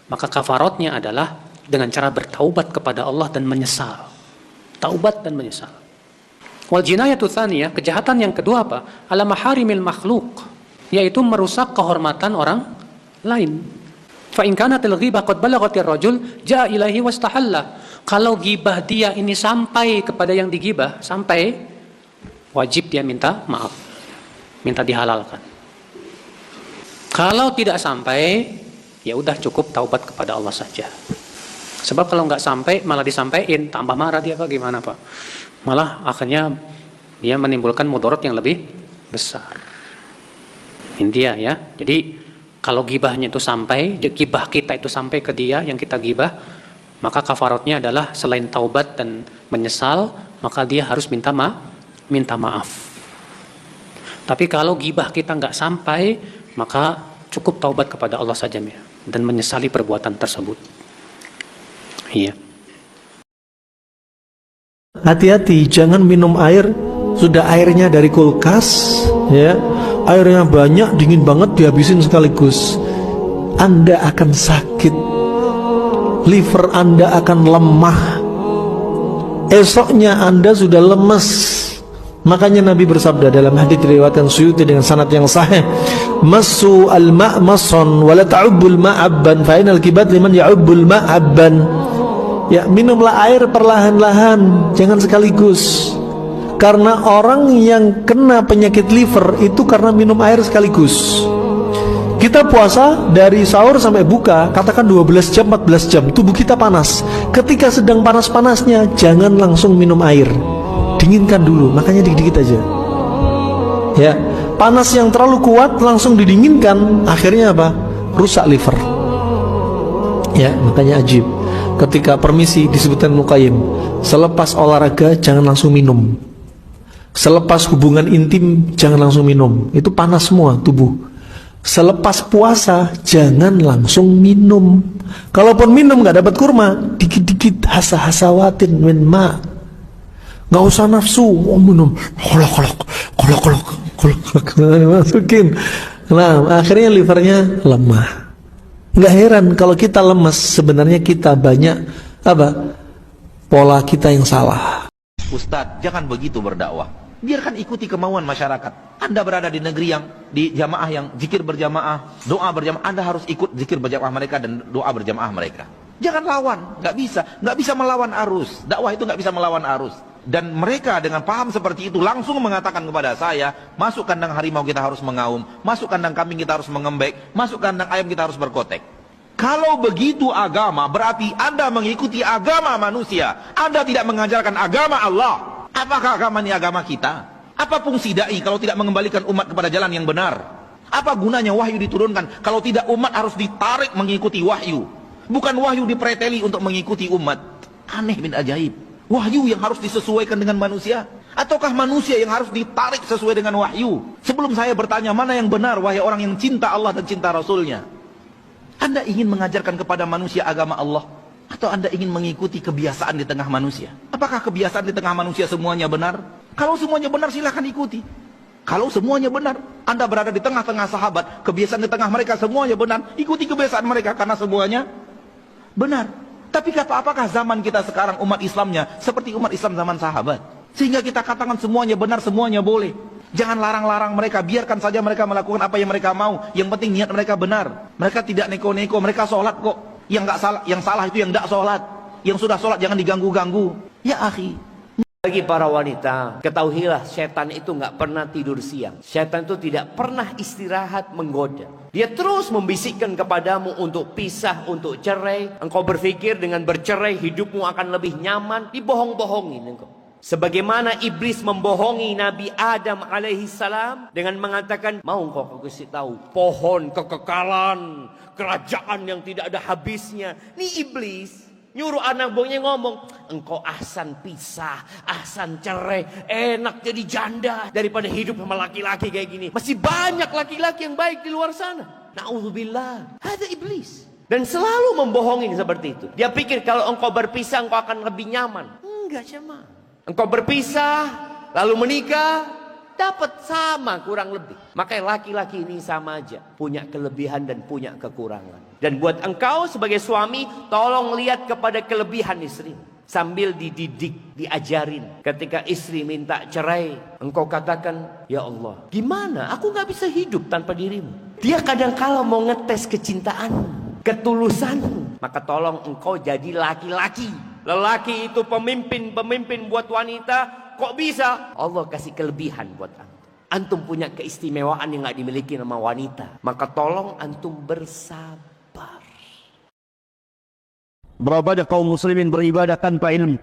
Maka kafaratnya adalah dengan cara bertaubat kepada Allah dan menyesal. Taubat dan menyesal. Wal jinayatu tsaniyah, kejahatan yang kedua apa? Ala maharimil makhluk, yaitu merusak kehormatan orang lain. Fa in kanatil ghibah qad balaghatir rajul jaa ilaihi wastahalla. Kalau gibah dia ini sampai kepada yang digibah, sampai, wajib dia minta maaf, minta dihalalkan. Kalau tidak sampai, ya udah cukup taubat kepada Allah saja. Sebab kalau nggak sampai malah disampaikan, tambah marah dia, Pak, gimana Pak? Malah akhirnya dia menimbulkan mudarat yang lebih besar. Intinya ya. Jadi kalau gibahnya itu sampai, gibah kita itu sampai ke dia yang kita gibah, maka kafaratnya adalah selain taubat dan menyesal, maka dia harus minta maaf. Tapi kalau gibah kita nggak sampai, maka cukup taubat kepada Allah saja ya, dan menyesali perbuatan tersebut. Iya. Hati-hati, jangan minum air sudah airnya dari kulkas, ya, airnya banyak, dingin banget, dihabisin sekaligus. Anda akan sakit, liver Anda akan lemah, esoknya Anda sudah lemes. Makanya Nabi bersabda dalam hadits diriwayatkan Suyuti dengan sanad yang sahih, "Massu al-ma' masson wa la ta'ubbul ma'abban fa inal kibat liman ya'ubbul ma'abban." Ya, minumlah air perlahan-lahan, jangan sekaligus. Karena orang yang kena penyakit liver itu karena minum air sekaligus. Kita puasa dari sahur sampai buka, katakan 12 jam, 14 jam, tubuh kita panas. Ketika sedang panas-panasnya, jangan langsung minum air. Dinginkan dulu, makanya dikit-dikit aja. Ya, panas yang terlalu kuat langsung didinginkan, akhirnya apa? Rusak liver. Ya, makanya ajib. Ketika permisi disebutkan Muqayyim, selepas olahraga jangan langsung minum. Selepas hubungan intim jangan langsung minum. Itu panas semua tubuh. Selepas puasa jangan langsung minum. Kalaupun minum nggak dapat kurma, dikit-dikit hasa-hasawatin min ma. Nggak usah nafsu, minum. Kolok. Masukin. Nah, akhirnya livernya lemah. Nggak heran kalau kita lemas, sebenarnya kita banyak pola kita yang salah. Ustadz, jangan begitu berdakwah. Biarkan ikuti kemauan masyarakat. Anda berada di negeri yang di jamaah yang zikir berjamaah, doa berjamaah, Anda harus ikut zikir berjamaah mereka dan doa berjamaah mereka. Jangan lawan, nggak bisa melawan arus. Dakwah itu nggak bisa melawan arus. Dan mereka dengan paham seperti itu langsung mengatakan kepada saya, masuk kandang harimau kita harus mengaum, masuk kandang kambing kita harus mengembek, masuk kandang ayam kita harus berkotek. Kalau begitu agama, berarti Anda mengikuti agama manusia. Anda tidak mengajarkan agama Allah. Apakah agama ini agama kita? Apa fungsi da'i kalau tidak mengembalikan umat kepada jalan yang benar? Apa gunanya wahyu diturunkan kalau tidak umat harus ditarik mengikuti wahyu? Bukan wahyu dipreteli untuk mengikuti umat. Aneh bin ajaib. Wahyu yang harus disesuaikan dengan manusia, ataukah manusia yang harus ditarik sesuai dengan wahyu? Sebelum saya bertanya mana yang benar, wahai orang yang cinta Allah dan cinta Rasulnya, Anda ingin mengajarkan kepada manusia agama Allah, atau Anda ingin mengikuti kebiasaan di tengah manusia? Apakah kebiasaan di tengah manusia semuanya benar? Kalau semuanya benar, silahkan ikuti. Kalau semuanya benar, Anda berada di tengah-tengah sahabat, kebiasaan di tengah mereka semuanya benar, ikuti kebiasaan mereka karena semuanya benar. Tapi apakah zaman kita sekarang umat Islamnya seperti umat Islam zaman sahabat? Sehingga kita katakan semuanya benar, semuanya boleh. Jangan larang-larang mereka, biarkan saja mereka melakukan apa yang mereka mau. Yang penting niat mereka benar. Mereka tidak neko-neko, mereka sholat kok. Yang nggak salah, yang salah itu yang tidak sholat. Yang sudah sholat jangan diganggu-ganggu. Ya akhi. Bagi para wanita, ketahuilah setan itu nggak pernah tidur siang. Setan itu tidak pernah istirahat menggoda. Dia terus membisikkan kepadamu untuk pisah, untuk cerai. Engkau berpikir dengan bercerai hidupmu akan lebih nyaman. Dibohong-bohongin engkau. Sebagaimana iblis membohongi Nabi Adam alaihissalam dengan mengatakan, mau engkau kasih tahu pohon kekekalan, kerajaan yang tidak ada habisnya. Ini iblis nyuruh anak buahnya ngomong, engkau ahsan pisah, ahsan cerai, enak jadi janda daripada hidup sama laki-laki kayak gini. Masih banyak laki-laki yang baik di luar sana. Na'udzubillah. Ada iblis. Dan selalu membohongin seperti itu. Dia pikir kalau engkau berpisah engkau akan lebih nyaman. Enggak jemaah. Engkau berpisah lalu menikah, dapat sama kurang lebih. Makanya laki-laki ini sama aja, punya kelebihan dan punya kekurangan. Dan buat engkau sebagai suami, tolong lihat kepada kelebihan istri. Sambil dididik, diajarin. Ketika istri minta cerai, engkau katakan, ya Allah, gimana? Aku gak bisa hidup tanpa dirimu. Dia kadang-kala mau ngetes kecintaan, ketulusan. Maka tolong engkau jadi laki-laki. Lelaki itu pemimpin buat wanita. Kok bisa? Allah kasih kelebihan buat antum. Antum punya keistimewaan yang gak dimiliki sama wanita. Maka tolong antum bersabar. Berapa banyak kaum muslimin beribadah tanpa ilmu,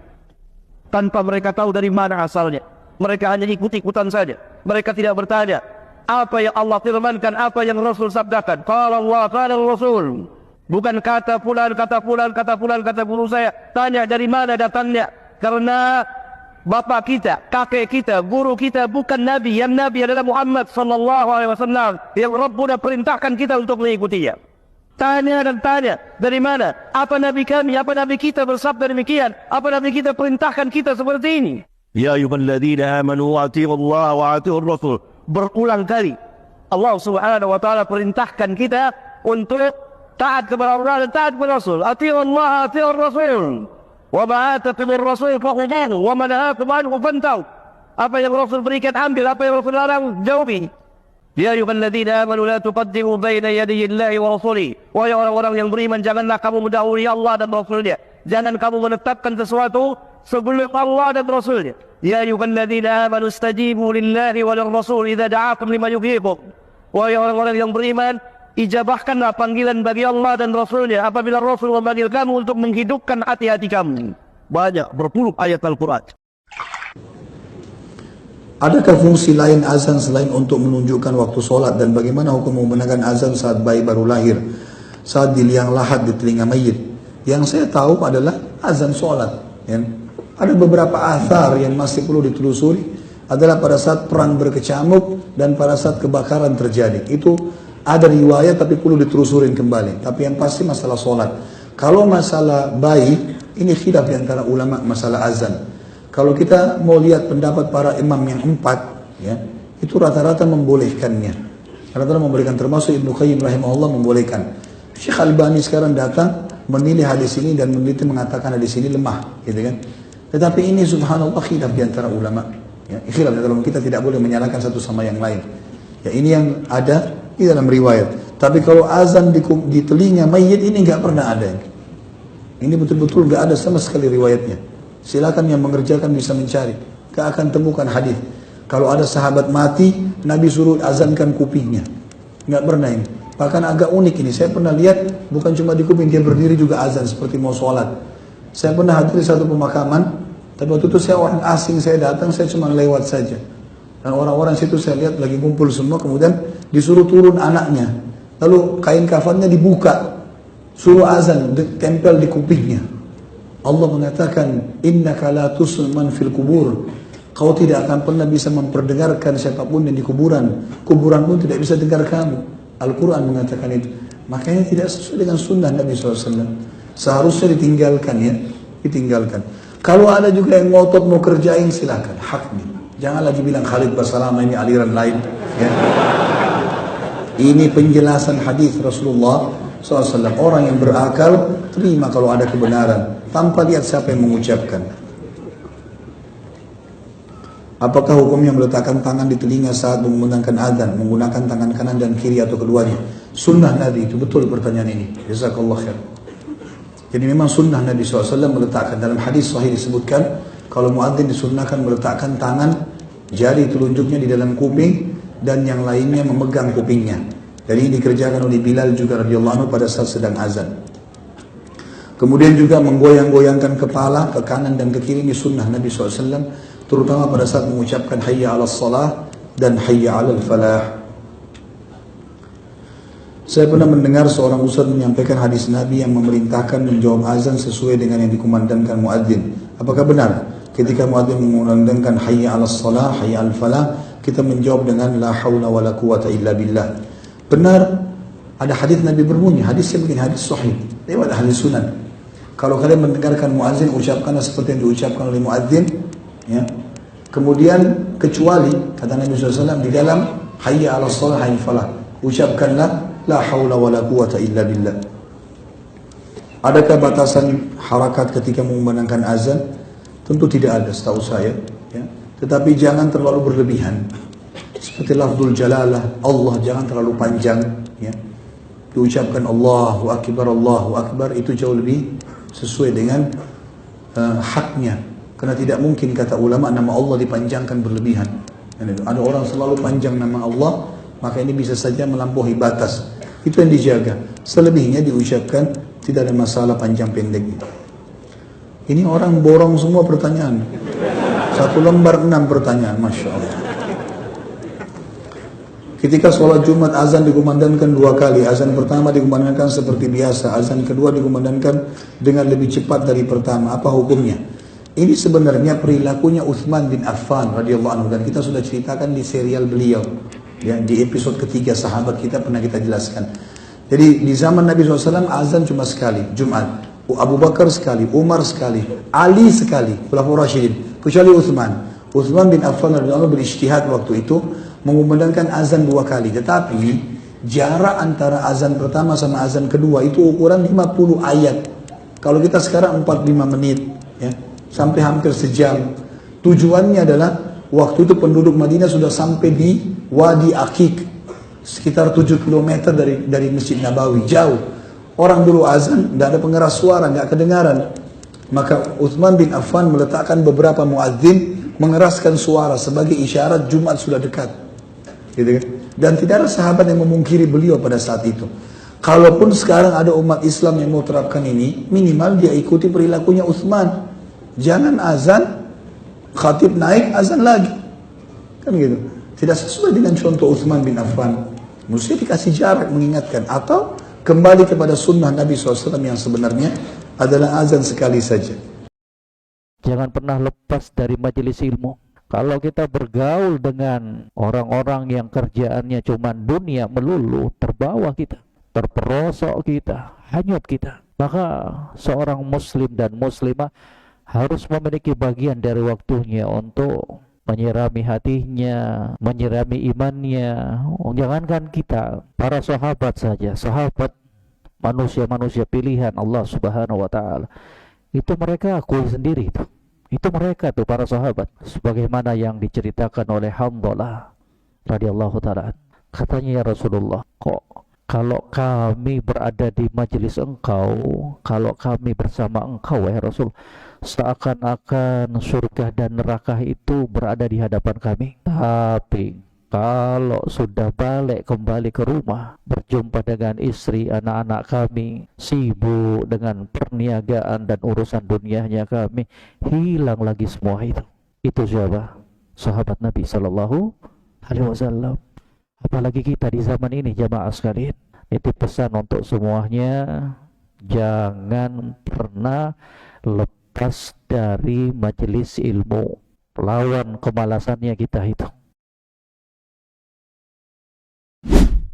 tanpa mereka tahu dari mana asalnya. Mereka hanya ikut-ikutan saja. Mereka tidak bertanya apa yang Allah firmankan, apa yang Rasul sabdakan. Qala Allah, qala Rasul. Bukan kata fulan, kata fulan, kata fulan, kata guru saya. Tanya dari mana datangnya. Karena bapak kita, kakek kita, guru kita bukan Nabi. Yang Nabi adalah Muhammad sallallahu alaihi wasallam. Yang Rabbuna perintahkan kita untuk mengikutinya. Tanya dan tanya, dari mana? Apa Nabi kami, apa Nabi kita bersabda demikian? Apa Nabi kita perintahkan kita seperti ini? Ya ayyuhalladzina amanu atii'u Allah wa atii'ur Rasul. Berulang kali Allah Subhanahu wa taala perintahkan kita untuk taat kepada Allah dan taat kepada Rasul. Atii'u Allah, atii'ur Rasul. Wa ma atakumur Rasul fakhuduhu wa ma nahakum anhu fantahu. Apa yang Rasul berikan ambil, apa yang Rasul larang jauhi. Ya ayyuhalladzina amanu la tuqaddimu baina yadayi Allahi wa rasulihi. Wahai orang-orang yang beriman, janganlah kamu mendahului Allah dan Rasulnya. Jangan kamu menetapkan sesuatu sebelum Allah dan Rasulnya. Ya ayyuhalladzina amanu istajibu lillahi wa lirrasul idza da'akum lima yuhyikum. Wahai orang-orang yang beriman, ijabahkanlah panggilan bagi Allah dan Rasulnya apabila Rasul memanggil kamu untuk menghidupkan hati-hati kamu. Banyak berpuluh ayat Al-Quran. Adakah fungsi lain azan selain untuk menunjukkan waktu sholat, dan bagaimana hukum menggunakan azan saat bayi baru lahir, saat di liang lahat di telinga mayit? Yang saya tahu adalah azan sholat. Ya. Ada beberapa athar yang masih perlu ditelusuri, adalah pada saat perang berkecamuk dan pada saat kebakaran terjadi. Itu ada riwayat tapi perlu ditelusurin kembali. Tapi yang pasti masalah sholat. Kalau masalah bayi, ini khilaf di antara ulama masalah azan. Kalau kita mau lihat pendapat para imam yang 4, ya, itu rata-rata membolehkannya. Rata-rata membolehkan, termasuk Ibnu Qayyim rahimahullah membolehkan. Syekh Albani sekarang datang menilai hadis ini dan meneliti mengatakan hadis ini lemah, gitu kan. Tetapi ini subhanallah khilaf di antara ulama. Ya, khilaf di antara ulama, kita tidak boleh menyalahkan satu sama yang lain. Ya, ini yang ada di dalam riwayat. Tapi kalau azan di telinga mayit ini nggak pernah ada. Ini betul-betul nggak ada sama sekali riwayatnya. Silakan yang mengerjakan bisa mencari. Gak akan temukan hadis. Kalau ada sahabat mati, Nabi suruh azankan kupingnya. Gak pernah ini. Bahkan agak unik ini. Saya pernah lihat, bukan cuma di kuping, dia berdiri juga azan seperti mau sholat. Saya pernah hadir di satu pemakaman, tapi waktu itu saya orang asing, saya datang, saya cuma lewat saja. Dan orang-orang situ saya lihat lagi kumpul semua, kemudian disuruh turun anaknya. Lalu kain kafannya dibuka, suruh azan, tempel di kupingnya. Allah mengatakan, innaka la tusmi' man fil kubur. Kau tidak akan pernah bisa memperdengarkan siapapun yang di kuburan. Kuburan pun tidak bisa dengar kamu. Al-Quran mengatakan itu. Makanya tidak sesuai dengan sunnah Nabi SAW. Seharusnya ditinggalkan, ya, ditinggalkan. Kalau ada juga yang ngotot mau kerjain, silakan, haknya. Jangan lagi bilang Khalid Basalamah ini aliran lain. Ya. Ini penjelasan hadis Rasulullah SAW. Orang yang berakal terima kalau ada kebenaran, tanpa lihat siapa yang mengucapkan. Apakah hukumnya meletakkan tangan di telinga saat menggunakan adzan, menggunakan tangan kanan dan kiri atau keduanya? Sunnah Nabi itu, betul pertanyaan ini. Jazakallah khair. Jadi memang sunnah Nabi SAW meletakkan. Dalam hadis sahih disebutkan, kalau muadzin disunnahkan meletakkan tangan jari telunjuknya di dalam kuping dan yang lainnya memegang kupingnya. Dan ini dikerjakan oleh Bilal juga radhiyallahu anhu pada saat sedang azan. Kemudian juga menggoyang-goyangkan kepala ke kanan dan ke kiri, ini sunnah Nabi SAW, terutama pada saat mengucapkan hayya 'alas salah dan hayya 'alal falah. Saya pernah mendengar seorang ustaz menyampaikan hadis Nabi yang memerintahkan menjawab azan sesuai dengan yang dikumandangkan muadzin. Apakah benar ketika muadzin mengumandangkan hayya 'alas salah, hayya 'alal falah, kita menjawab dengan la haula wala quwata illa billah? Benar, ada hadis Nabi berbunyi, hadisnya begini, hadis sahih lewat ahli sunan. Kalau kalian mendengarkan muadzin, ucapkanlah seperti yang diucapkan oleh muadzin, ya. Kemudian kecuali kata Nabi SAW di dalam hayya 'alas salah hayya 'alal falah, ucapkanlah la haula wala quwata illa billah. Adakah batasan harakat ketika mengumandangkan azan? Tentu tidak ada setahu saya, ya. Tetapi jangan terlalu berlebihan. Seperti lafzul jalalah, Allah, jangan terlalu panjang, ya. Diucapkan Allahu Akbar, itu jauh lebih sesuai dengan haknya. Karena tidak mungkin, kata ulama, nama Allah dipanjangkan berlebihan. Ada orang selalu panjang nama Allah, maka ini bisa saja melampaui batas. Itu yang dijaga. Selebihnya diucapkan, tidak ada masalah panjang pendeknya. Ini orang borong semua pertanyaan. 1 lembar 6 pertanyaan, Masya Allah. Ketika sholat Jumat azan dikumandangkan 2 kali. Azan pertama dikumandangkan seperti biasa, azan kedua dikumandangkan dengan lebih cepat dari pertama. Apa hukumnya? Ini sebenarnya perilakunya Utsman bin Affan radhiyallahu anhu, dan kita sudah ceritakan di serial beliau. Ya, di episode ketiga sahabat kita pernah kita jelaskan. Jadi di zaman Nabi SAW azan cuma sekali Jumat. Abu Bakar sekali, Umar sekali, Ali sekali, Khulafaur Rasyidin, kecuali Utsman. Utsman bin Affan radhiyallahu anhu berijtihad waktu itu mengumandangkan azan 2 kali, tetapi jarak antara azan pertama sama azan kedua itu ukuran 50 ayat. Kalau kita sekarang 45 menit, ya, sampai hampir sejam. Tujuannya adalah waktu itu penduduk Madinah sudah sampai di Wadi Aqiq, sekitar 7 km dari Masjid Nabawi, jauh. Orang dulu azan, tidak ada pengeras suara, nggak kedengaran. Maka Utsman bin Affan meletakkan beberapa muadzin mengeraskan suara sebagai isyarat Jumat sudah dekat. Gitu kan? Dan tidak ada sahabat yang memungkiri beliau pada saat itu. Kalaupun sekarang ada umat Islam yang mau terapkan ini, minimal dia ikuti perilakunya Utsman. Jangan azan, khatib naik, azan lagi. Kan gitu. Tidak sesuai dengan contoh Utsman bin Affan. Mesti dikasih jarak mengingatkan. Atau kembali kepada sunnah Nabi SAW yang sebenarnya adalah azan sekali saja. Jangan pernah lepas dari majelis ilmu. Kalau kita bergaul dengan orang-orang yang kerjaannya cuma dunia melulu, terbawa kita, terperosok kita, hanyut kita. Maka seorang muslim dan muslimah harus memiliki bagian dari waktunya untuk menyirami hatinya, menyirami imannya. Jangankan kita, para sahabat saja, sahabat manusia-manusia pilihan Allah Subhanahu wa Ta'ala, itu mereka akui sendiri itu. Itu mereka tuh para sahabat, sebagaimana yang diceritakan oleh Hamdalah radhiyallahu ta'ala. Katanya, ya Rasulullah, kok kalau kami berada di majelis engkau, kalau kami bersama engkau ya Rasul, seakan-akan surga dan neraka itu berada di hadapan kami. Tapi kalau sudah balik kembali ke rumah, berjumpa dengan istri, anak-anak kami, sibuk dengan perniagaan dan urusan dunianya kami, hilang lagi semua itu. Itu siapa? Sahabat Nabi Sallallahu Alaihi Wasallam. Apalagi kita di zaman ini, jamaah sekalian. Itu pesan untuk semuanya, jangan pernah lepas dari majelis ilmu. Lawan kemalasannya kita itu.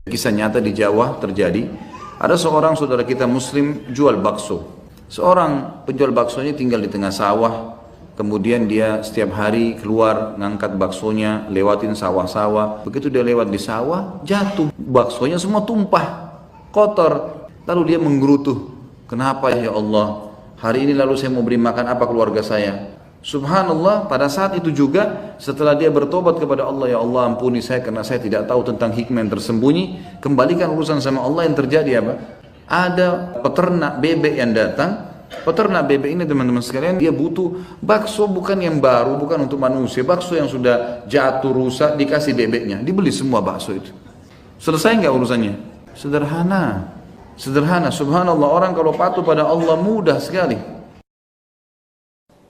Kisah nyata di Jawa terjadi. Ada seorang saudara kita muslim jual bakso. Seorang penjual baksonya tinggal di tengah sawah. Kemudian dia setiap hari keluar ngangkat baksonya, lewatin sawah-sawah. Begitu dia lewat di sawah, jatuh. Baksonya semua tumpah, kotor. Lalu dia menggerutu. Kenapa ya Allah? Hari ini lalu saya mau beri makan apa keluarga saya? Subhanallah, pada saat itu juga setelah dia bertobat kepada Allah, ya Allah ampuni saya karena saya tidak tahu tentang hikmah yang tersembunyi, kembalikan urusan sama Allah. Yang terjadi apa? Ada peternak bebek yang datang. Peternak bebek ini teman-teman sekalian, dia butuh bakso bukan yang baru, bukan untuk manusia, bakso yang sudah jatuh rusak, dikasih bebeknya, dibeli semua bakso itu. Selesai nggak urusannya? Sederhana, sederhana. Subhanallah, orang kalau patuh pada Allah mudah sekali.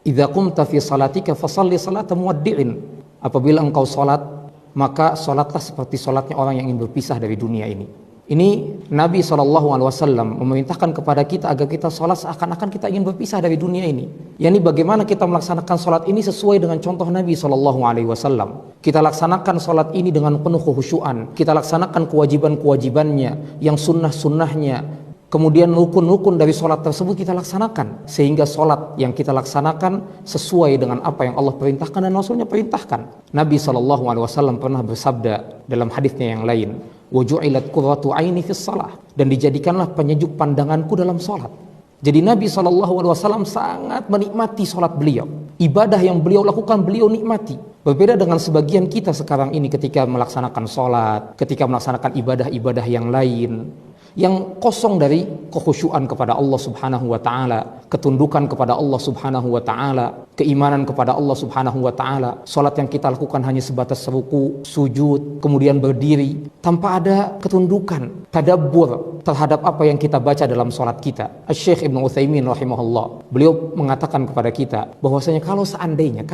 Idza qumta fi salatika fasalli salata muwaddi'in. Apabila engkau salat, maka salatlah seperti salatnya orang yang ingin berpisah dari dunia ini. Ini Nabi SAW memerintahkan kepada kita agar kita salat seakan-akan kita ingin berpisah dari dunia ini. Yani bagaimana kita melaksanakan salat ini sesuai dengan contoh Nabi SAW. Kita laksanakan salat ini dengan penuh kekhusyuan. Kita laksanakan kewajiban-kewajibannya, yang sunnah-sunnahnya. Kemudian rukun-rukun dari sholat tersebut kita laksanakan, sehingga sholat yang kita laksanakan sesuai dengan apa yang Allah perintahkan dan Rasulnya perintahkan. Nabi SAW pernah bersabda dalam hadisnya yang lain, "Waju'ilat qurratu aini fis shalah," dan dijadikanlah penyejuk pandanganku dalam sholat. Jadi Nabi SAW sangat menikmati sholat beliau. Ibadah yang beliau lakukan beliau nikmati. Berbeda dengan sebagian kita sekarang ini ketika melaksanakan sholat, ketika melaksanakan ibadah-ibadah yang lain, yang kosong dari kekhusyuan kepada Allah Subhanahu wa Ta'ala, ketundukan kepada Allah Subhanahu wa Ta'ala, keimanan kepada Allah Subhanahu wa taala. Salat yang kita lakukan hanya sebatas ruku, sujud, kemudian berdiri tanpa ada ketundukan, tadabbur terhadap apa yang kita baca dalam salat kita. Asy-Syaikh Ibnu Utsaimin rahimahullah, beliau mengatakan kepada kita bahwasanya kalau seandainya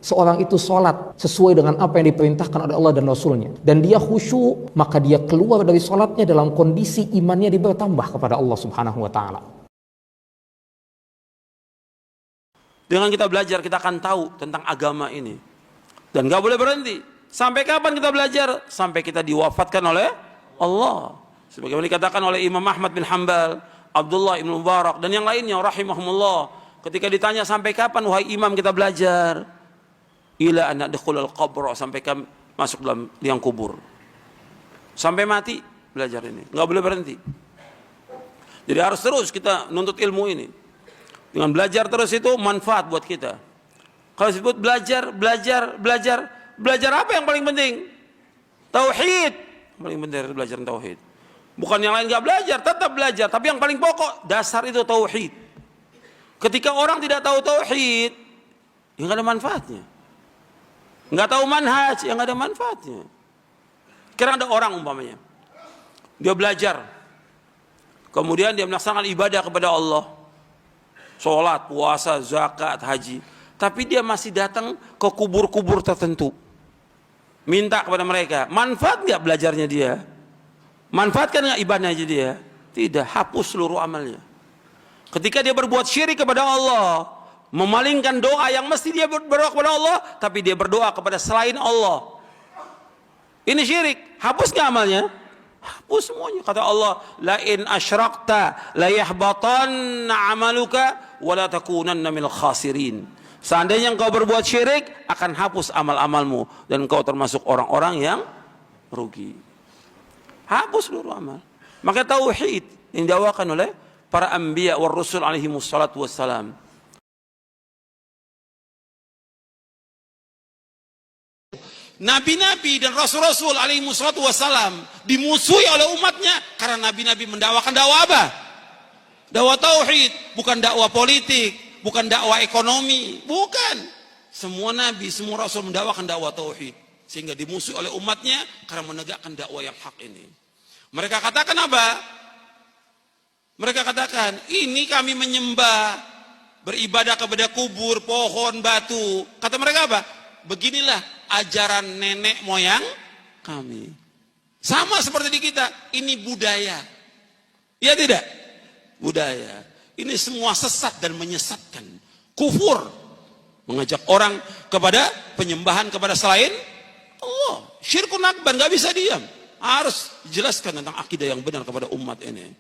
seorang itu salat sesuai dengan apa yang diperintahkan oleh Allah dan Rasulnya, dan dia khusyuk, maka dia keluar dari salatnya dalam kondisi imannya bertambah kepada Allah Subhanahu wa taala. Dengan kita belajar, kita akan tahu tentang agama ini. Dan gak boleh berhenti. Sampai kapan kita belajar? Sampai kita diwafatkan oleh Allah. Sebagaimana dikatakan oleh Imam Ahmad bin Hanbal, Abdullah ibn Mubarak, dan yang lainnya rahimahumullah. Ketika ditanya sampai kapan wahai imam kita belajar? Ila an nadkhulul qabr, sampai kami masuk dalam liang kubur. Sampai mati belajar ini. Gak boleh berhenti. Jadi harus terus kita nuntut ilmu ini. Dengan belajar terus itu manfaat buat kita. Kalau disebut belajar apa yang paling penting? Tauhid. Paling penting belajar tauhid. Bukan yang lain gak belajar, tetap belajar. Tapi yang paling pokok, dasar itu tauhid. Ketika orang tidak tahu tauhid, ya gak ada manfaatnya. Gak tahu manhaj, ya gak ada manfaatnya. Kira ada orang umpamanya, dia belajar, kemudian dia melaksanakan ibadah kepada Allah, sholat, puasa, zakat, haji, tapi dia masih datang ke kubur-kubur tertentu, minta kepada mereka. Manfaat nggak belajarnya dia? Manfaatkan nggak ibadahnya dia? Tidak, hapus seluruh amalnya. Ketika dia berbuat syirik kepada Allah, memalingkan doa yang mesti dia berdoa kepada Allah, tapi dia berdoa kepada selain Allah, ini syirik. Hapus nggak amalnya? Hapus semuanya. Kata Allah, la in asyrakta la yahbatanna amaluka wa la takunanna minal khasirin. Seandainya engkau berbuat syirik, akan hapus amal-amalmu dan engkau termasuk orang-orang yang rugi. Hapus seluruh amal. Maka tauhid yang didawakan oleh para anbiya war rusul alaihi wassalatu wassalam. Nabi-nabi dan rasul-rasul alaihi wassalatu wassalam dimusuhi oleh umatnya karena nabi-nabi mendakwakan dakwah apa? Dakwah tauhid, bukan dakwah politik, bukan dakwah ekonomi, bukan. Semua nabi, semua rasul mendakwakan dakwah tauhid, sehingga dimusuhi oleh umatnya karena menegakkan dakwah yang hak ini. Mereka katakan apa? Mereka katakan, ini kami menyembah, beribadah kepada kubur, pohon, batu. Kata mereka apa? Beginilah ajaran nenek moyang kami. Sama seperti di kita, ini budaya. Ya tidak? Budaya. Ini semua sesat dan menyesatkan. Kufur. Mengajak orang kepada penyembahan kepada selain Allah. Syirkun akbar, gak bisa diam. Harus jelaskan tentang akidah yang benar kepada umat ini.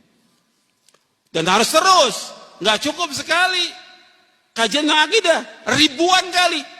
Dan harus terus. Gak cukup sekali. Kajian akidah ribuan kali.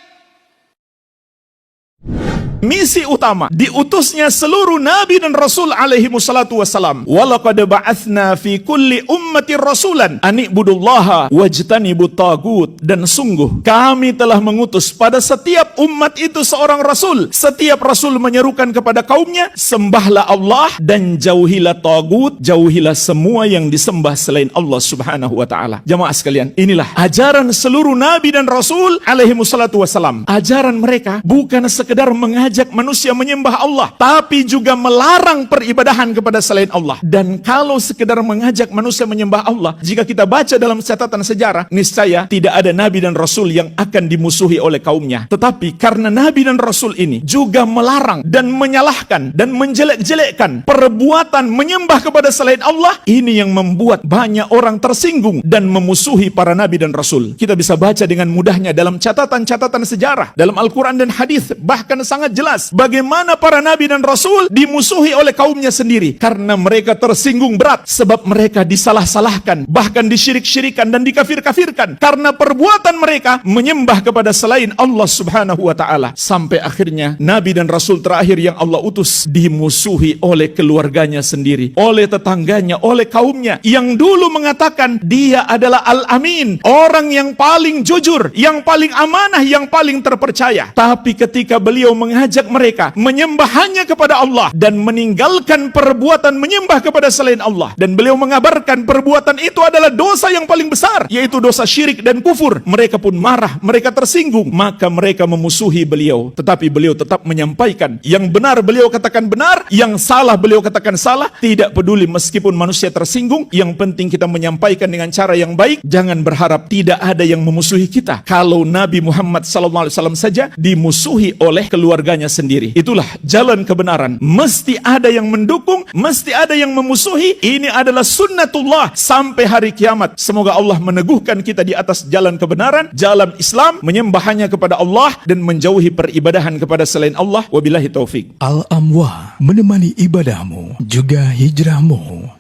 Misi utama diutusnya seluruh nabi dan rasul alaihi wassalatu wassalam. Walaqad ba'atsna fi kulli ummatin rasulan an ibudullaha wajtanibut tagut. Dan sungguh kami telah mengutus pada setiap umat itu seorang rasul. Setiap rasul menyerukan kepada kaumnya, sembahlah Allah dan jauhilah tagut, jauhilah semua yang disembah selain Allah Subhanahu wa taala. Jamaah sekalian, inilah ajaran seluruh nabi dan rasul alaihi wassalatu wassalam. Ajaran mereka bukan sekedar mengajak manusia menyembah Allah, tapi juga melarang peribadahan kepada selain Allah. Dan kalau sekedar mengajak manusia menyembah Allah, jika kita baca dalam catatan sejarah, niscaya tidak ada nabi dan rasul yang akan dimusuhi oleh kaumnya. Tetapi karena nabi dan rasul ini juga melarang dan menyalahkan dan menjelek-jelekkan perbuatan menyembah kepada selain Allah, ini yang membuat banyak orang tersinggung dan memusuhi para nabi dan rasul. Kita bisa baca dengan mudahnya dalam catatan-catatan sejarah, dalam Al-Quran dan hadis, bahkan sangat jelas bagaimana para nabi dan rasul dimusuhi oleh kaumnya sendiri karena mereka tersinggung berat sebab mereka disalah-salahkan, bahkan disyirik-syirikan dan dikafir-kafirkan karena perbuatan mereka menyembah kepada selain Allah Subhanahu wa taala. Sampai akhirnya nabi dan rasul terakhir yang Allah utus dimusuhi oleh keluarganya sendiri, oleh tetangganya, oleh kaumnya yang dulu mengatakan dia adalah Al-Amin, orang yang paling jujur, yang paling amanah, yang paling terpercaya. Tapi ketika beliau mengajak mengajak mereka menyembah hanya kepada Allah dan meninggalkan perbuatan menyembah kepada selain Allah. Dan beliau mengabarkan perbuatan itu adalah dosa yang paling besar, yaitu dosa syirik dan kufur. Mereka pun marah, mereka tersinggung, maka mereka memusuhi beliau. Tetapi beliau tetap menyampaikan yang benar, beliau katakan benar, yang salah beliau katakan salah. Tidak peduli meskipun manusia tersinggung, yang penting kita menyampaikan dengan cara yang baik. Jangan berharap tidak ada yang memusuhi kita. Kalau Nabi Muhammad SAW saja dimusuhi oleh keluarganya sendiri. Itulah jalan kebenaran. Mesti ada yang mendukung, mesti ada yang memusuhi. Ini adalah sunnatullah sampai hari kiamat. Semoga Allah meneguhkan kita di atas jalan kebenaran, jalan Islam, menyembah hanya kepada Allah dan menjauhi peribadahan kepada selain Allah. Wabillahi taufik. Al-Amwah menemani ibadahmu juga hijrahmu.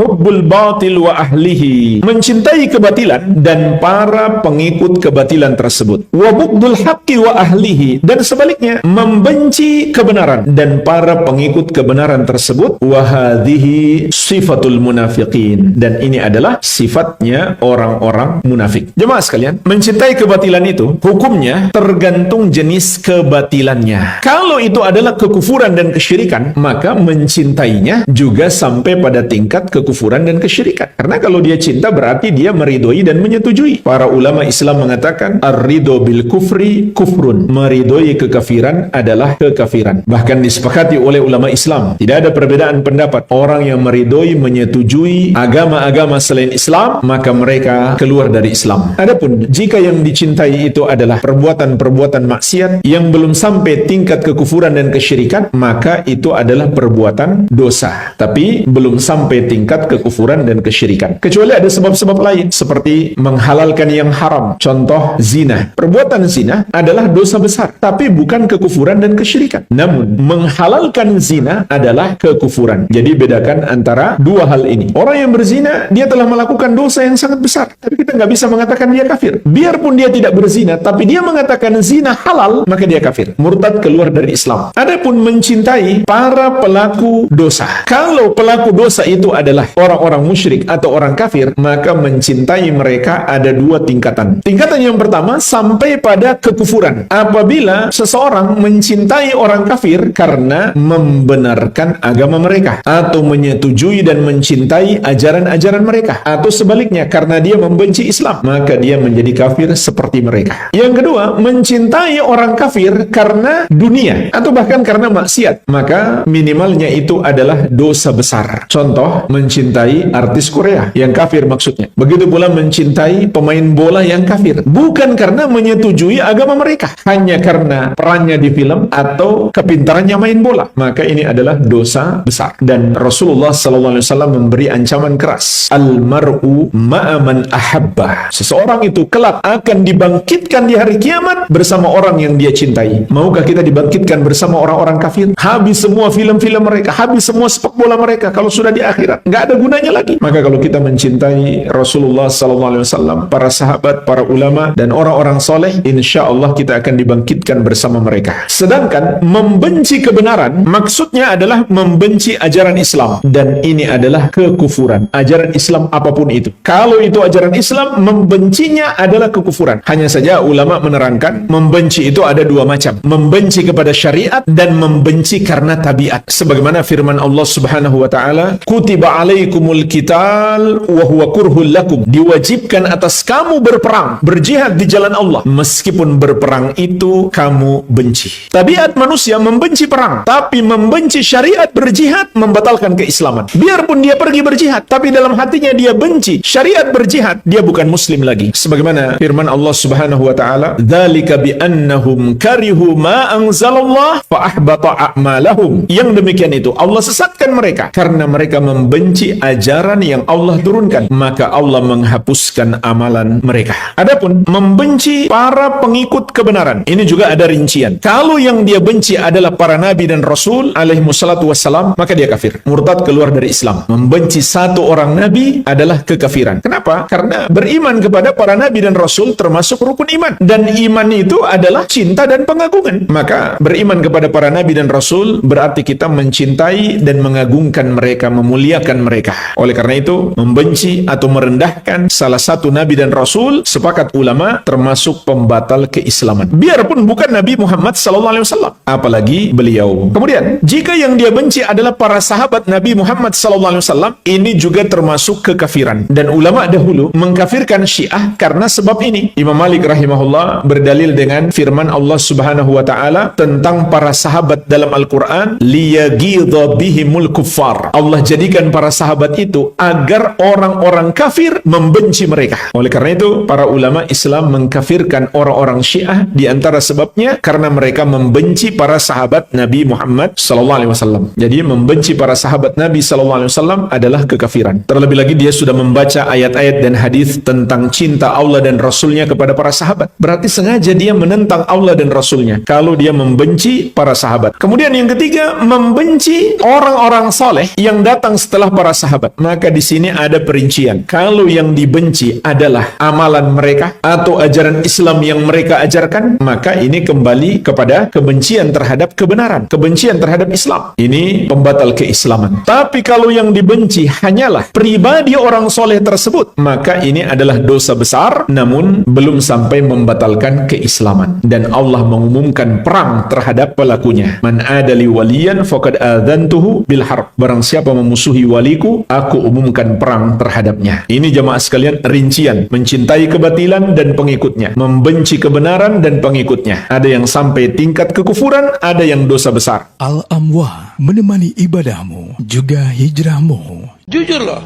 Hubbul batil wa ahlihi, mencintai kebatilan dan para pengikut kebatilan tersebut. Wa bughdul haqqi wa ahlihi, dan sebaliknya membenci kebenaran dan para pengikut kebenaran tersebut. Wa hadhihi sifatul munafiqin, dan ini adalah sifatnya orang-orang munafik. Jemaah sekalian, mencintai kebatilan itu hukumnya tergantung jenis kebatilannya. Kalau itu adalah kekufuran dan kesyirikan, maka mencintainya juga sampai pada tingkat kekufuran dan kesyirikan. Karena kalau dia cinta berarti dia meridhoi dan menyetujui. Para ulama Islam mengatakan ar-ridho bil kufri kufrun, meridhoi kekafiran adalah kekafiran. Bahkan disepakati oleh ulama Islam, tidak ada perbedaan pendapat. Orang yang meridhoi, menyetujui agama-agama selain Islam, maka mereka keluar dari Islam. Adapun jika yang dicintai itu adalah perbuatan-perbuatan maksiat yang belum sampai tingkat kekufuran dan kesyirikan, maka itu adalah perbuatan dosa, tapi belum sampai tingkat kekufuran dan kesyirikan. Kecuali ada sebab-sebab lain seperti menghalalkan yang haram. Contoh zina. Perbuatan zina adalah dosa besar, tapi bukan kekufuran dan kesyirikan. Namun menghalalkan zina adalah kekufuran. Jadi bedakan antara dua hal ini. Orang yang berzina, dia telah melakukan dosa yang sangat besar, tapi kita nggak bisa mengatakan dia kafir. Biarpun dia tidak berzina, tapi dia mengatakan zina halal, maka dia kafir, murtad, keluar dari Islam. Adapun mencintai para pelaku dosa, kalau pelaku dosa itu adalah orang-orang musyrik atau orang kafir, maka mencintai mereka ada dua tingkatan. Tingkatan yang pertama sampai pada kekufuran. Apabila seseorang mencintai orang kafir karena membenarkan agama mereka, atau menyetujui dan mencintai ajaran-ajaran mereka, atau sebaliknya karena dia membenci Islam, maka dia menjadi kafir seperti mereka. Yang kedua, mencintai orang kafir karena dunia atau bahkan karena maksiat, maka minimalnya itu adalah dosa besar. Contoh, mencintai artis Korea yang kafir maksudnya. Begitu pula mencintai pemain bola yang kafir, bukan karena menyetujui agama mereka, hanya karena perannya di film atau kepintarannya main bola, maka ini adalah dosa besar. Dan Rasulullah SAW memberi ancaman keras, al-mar'u ma'aman ahabba, seseorang itu kelak akan dibangkitkan di hari kiamat bersama orang yang dia cintai. Maukah kita dibangkitkan bersama orang-orang kafir? Habis semua film-film mereka, habis semua sepak bola mereka, kalau sudah di akhirat nggak ada gunanya lagi. Maka kalau kita mencintai Rasulullah SAW, para sahabat, para ulama, dan orang-orang soleh, insya Allah kita akan dibangkitkan bersama mereka. Sedangkan membenci kebenaran, maksudnya adalah membenci ajaran Islam, dan ini adalah kekufuran. Ajaran Islam apapun itu, kalau itu ajaran Islam, membencinya adalah kekufuran. Hanya saja ulama menerangkan, membenci itu ada dua macam: membenci kepada syariat dan membenci karena tabiat. Sebagaimana firman Allah Subhanahu wa ta'ala, kutiba alaikumul qital wa huwa kurhul lakum, diwajibkan atas kamu berperang, berjihad di jalan Allah, meskipun berperang itu kamu benci. Tabiat manusia membenci perang, tapi membenci syariat berjihad membatalkan keislaman. Biarpun dia pergi berjihad, tapi dalam hatinya dia benci syariat berjihad, dia bukan muslim lagi. Sebagaimana firman Allah Subhanahu wa ta'ala, dzalika bi annahum karihu ma anzalallah fa ahbata a'malahum. Yang demikian itu Allah sesatkan mereka karena mereka membenci ajaran yang Allah turunkan, maka Allah menghapuskan amalan mereka. Adapun membenci para pengikut kebenaran, ini juga ada rincian. Kalau yang dia benci adalah para nabi dan rasul alaihi wassalatu wassalam, maka dia kafir, murtad, keluar dari Islam. Membenci satu orang nabi adalah kekafiran. Kenapa? Karena beriman kepada para nabi dan rasul termasuk rukun iman, dan iman itu adalah cinta dan pengagungan. Maka beriman kepada para nabi dan rasul berarti kita mencintai dan mengagungkan mereka, memuliakan mereka. Oleh karena itu, membenci atau merendahkan salah satu nabi dan rasul, sepakat ulama, termasuk pembatal keislaman. Biarpun bukan Nabi Muhammad SAW, apalagi beliau. Kemudian, jika yang dia benci adalah para sahabat Nabi Muhammad SAW, ini juga termasuk kekafiran. Dan ulama dahulu mengkafirkan Syiah karena sebab ini. Imam Malik rahimahullah berdalil dengan firman Allah Subhanahu wa taala tentang para sahabat dalam Al-Qur'an, liyaghidha bihimul kuffar. Allah jadikan para sahabat itu agar orang-orang kafir membenci mereka. Oleh karena itu, para ulama Islam mengkafirkan orang-orang Syiah, di antara sebabnya karena mereka membenci para sahabat Nabi Muhammad SAW. Jadi membenci para sahabat Nabi SAW adalah kekafiran. Terlebih lagi dia sudah membaca ayat-ayat dan hadis tentang cinta Allah dan Rasulnya kepada para sahabat. Berarti sengaja dia menentang Allah dan Rasulnya kalau dia membenci para sahabat. Kemudian yang ketiga, membenci orang-orang soleh yang datang setelah para sahabat. Maka di sini ada perincian. Kalau yang dibenci adalah amalan mereka atau ajaran Islam yang mereka ajarkan, maka ini kembali kepada kebencian terhadap kebenaran, kebencian terhadap Islam. Ini pembatal keislaman. Tapi kalau yang dibenci hanyalah pribadi orang soleh tersebut, maka ini adalah dosa besar, namun belum sampai membatalkan keislaman. Dan Allah mengumumkan perang terhadap pelakunya. Man adali waliyan faqad adzantuhu bil harb. Barang siapa memusuhi waliku, aku umumkan perang terhadapnya. Ini jamaah sekalian rincian. Mencintai kebatilan dan pengikutnya, membenci kebenaran dan pengikutnya. Ada yang sampai tingkat kekufuran, ada yang dosa besar. Al-Amwah menemani ibadahmu juga hijrahmu. Jujur loh,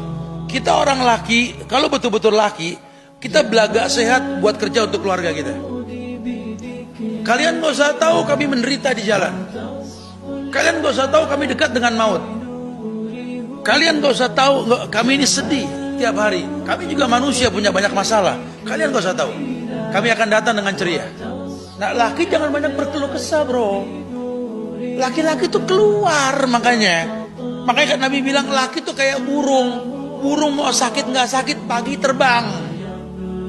kita orang laki, kalau betul-betul laki, kita belaga sehat buat kerja untuk keluarga kita. Kalian gak usah tahu kami menderita di jalan. Kalian gak usah tahu kami dekat dengan maut. Kalian gak usah tahu kami ini sedih tiap hari. Kami juga manusia, punya banyak masalah. Kalian gak usah tahu. Kami akan datang dengan ceria. Nah, laki jangan banyak berkeluh kesah, bro. Laki-laki itu keluar, makanya kan Nabi bilang laki itu kayak burung. Burung mau sakit nggak sakit pagi terbang.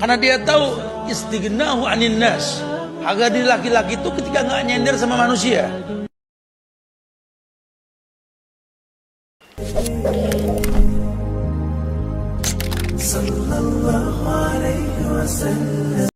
Karena dia tahu istighnahu anin nas. Agar di laki-laki itu ketika nggak nyender sama manusia. Sallallahu alaihi wasallam.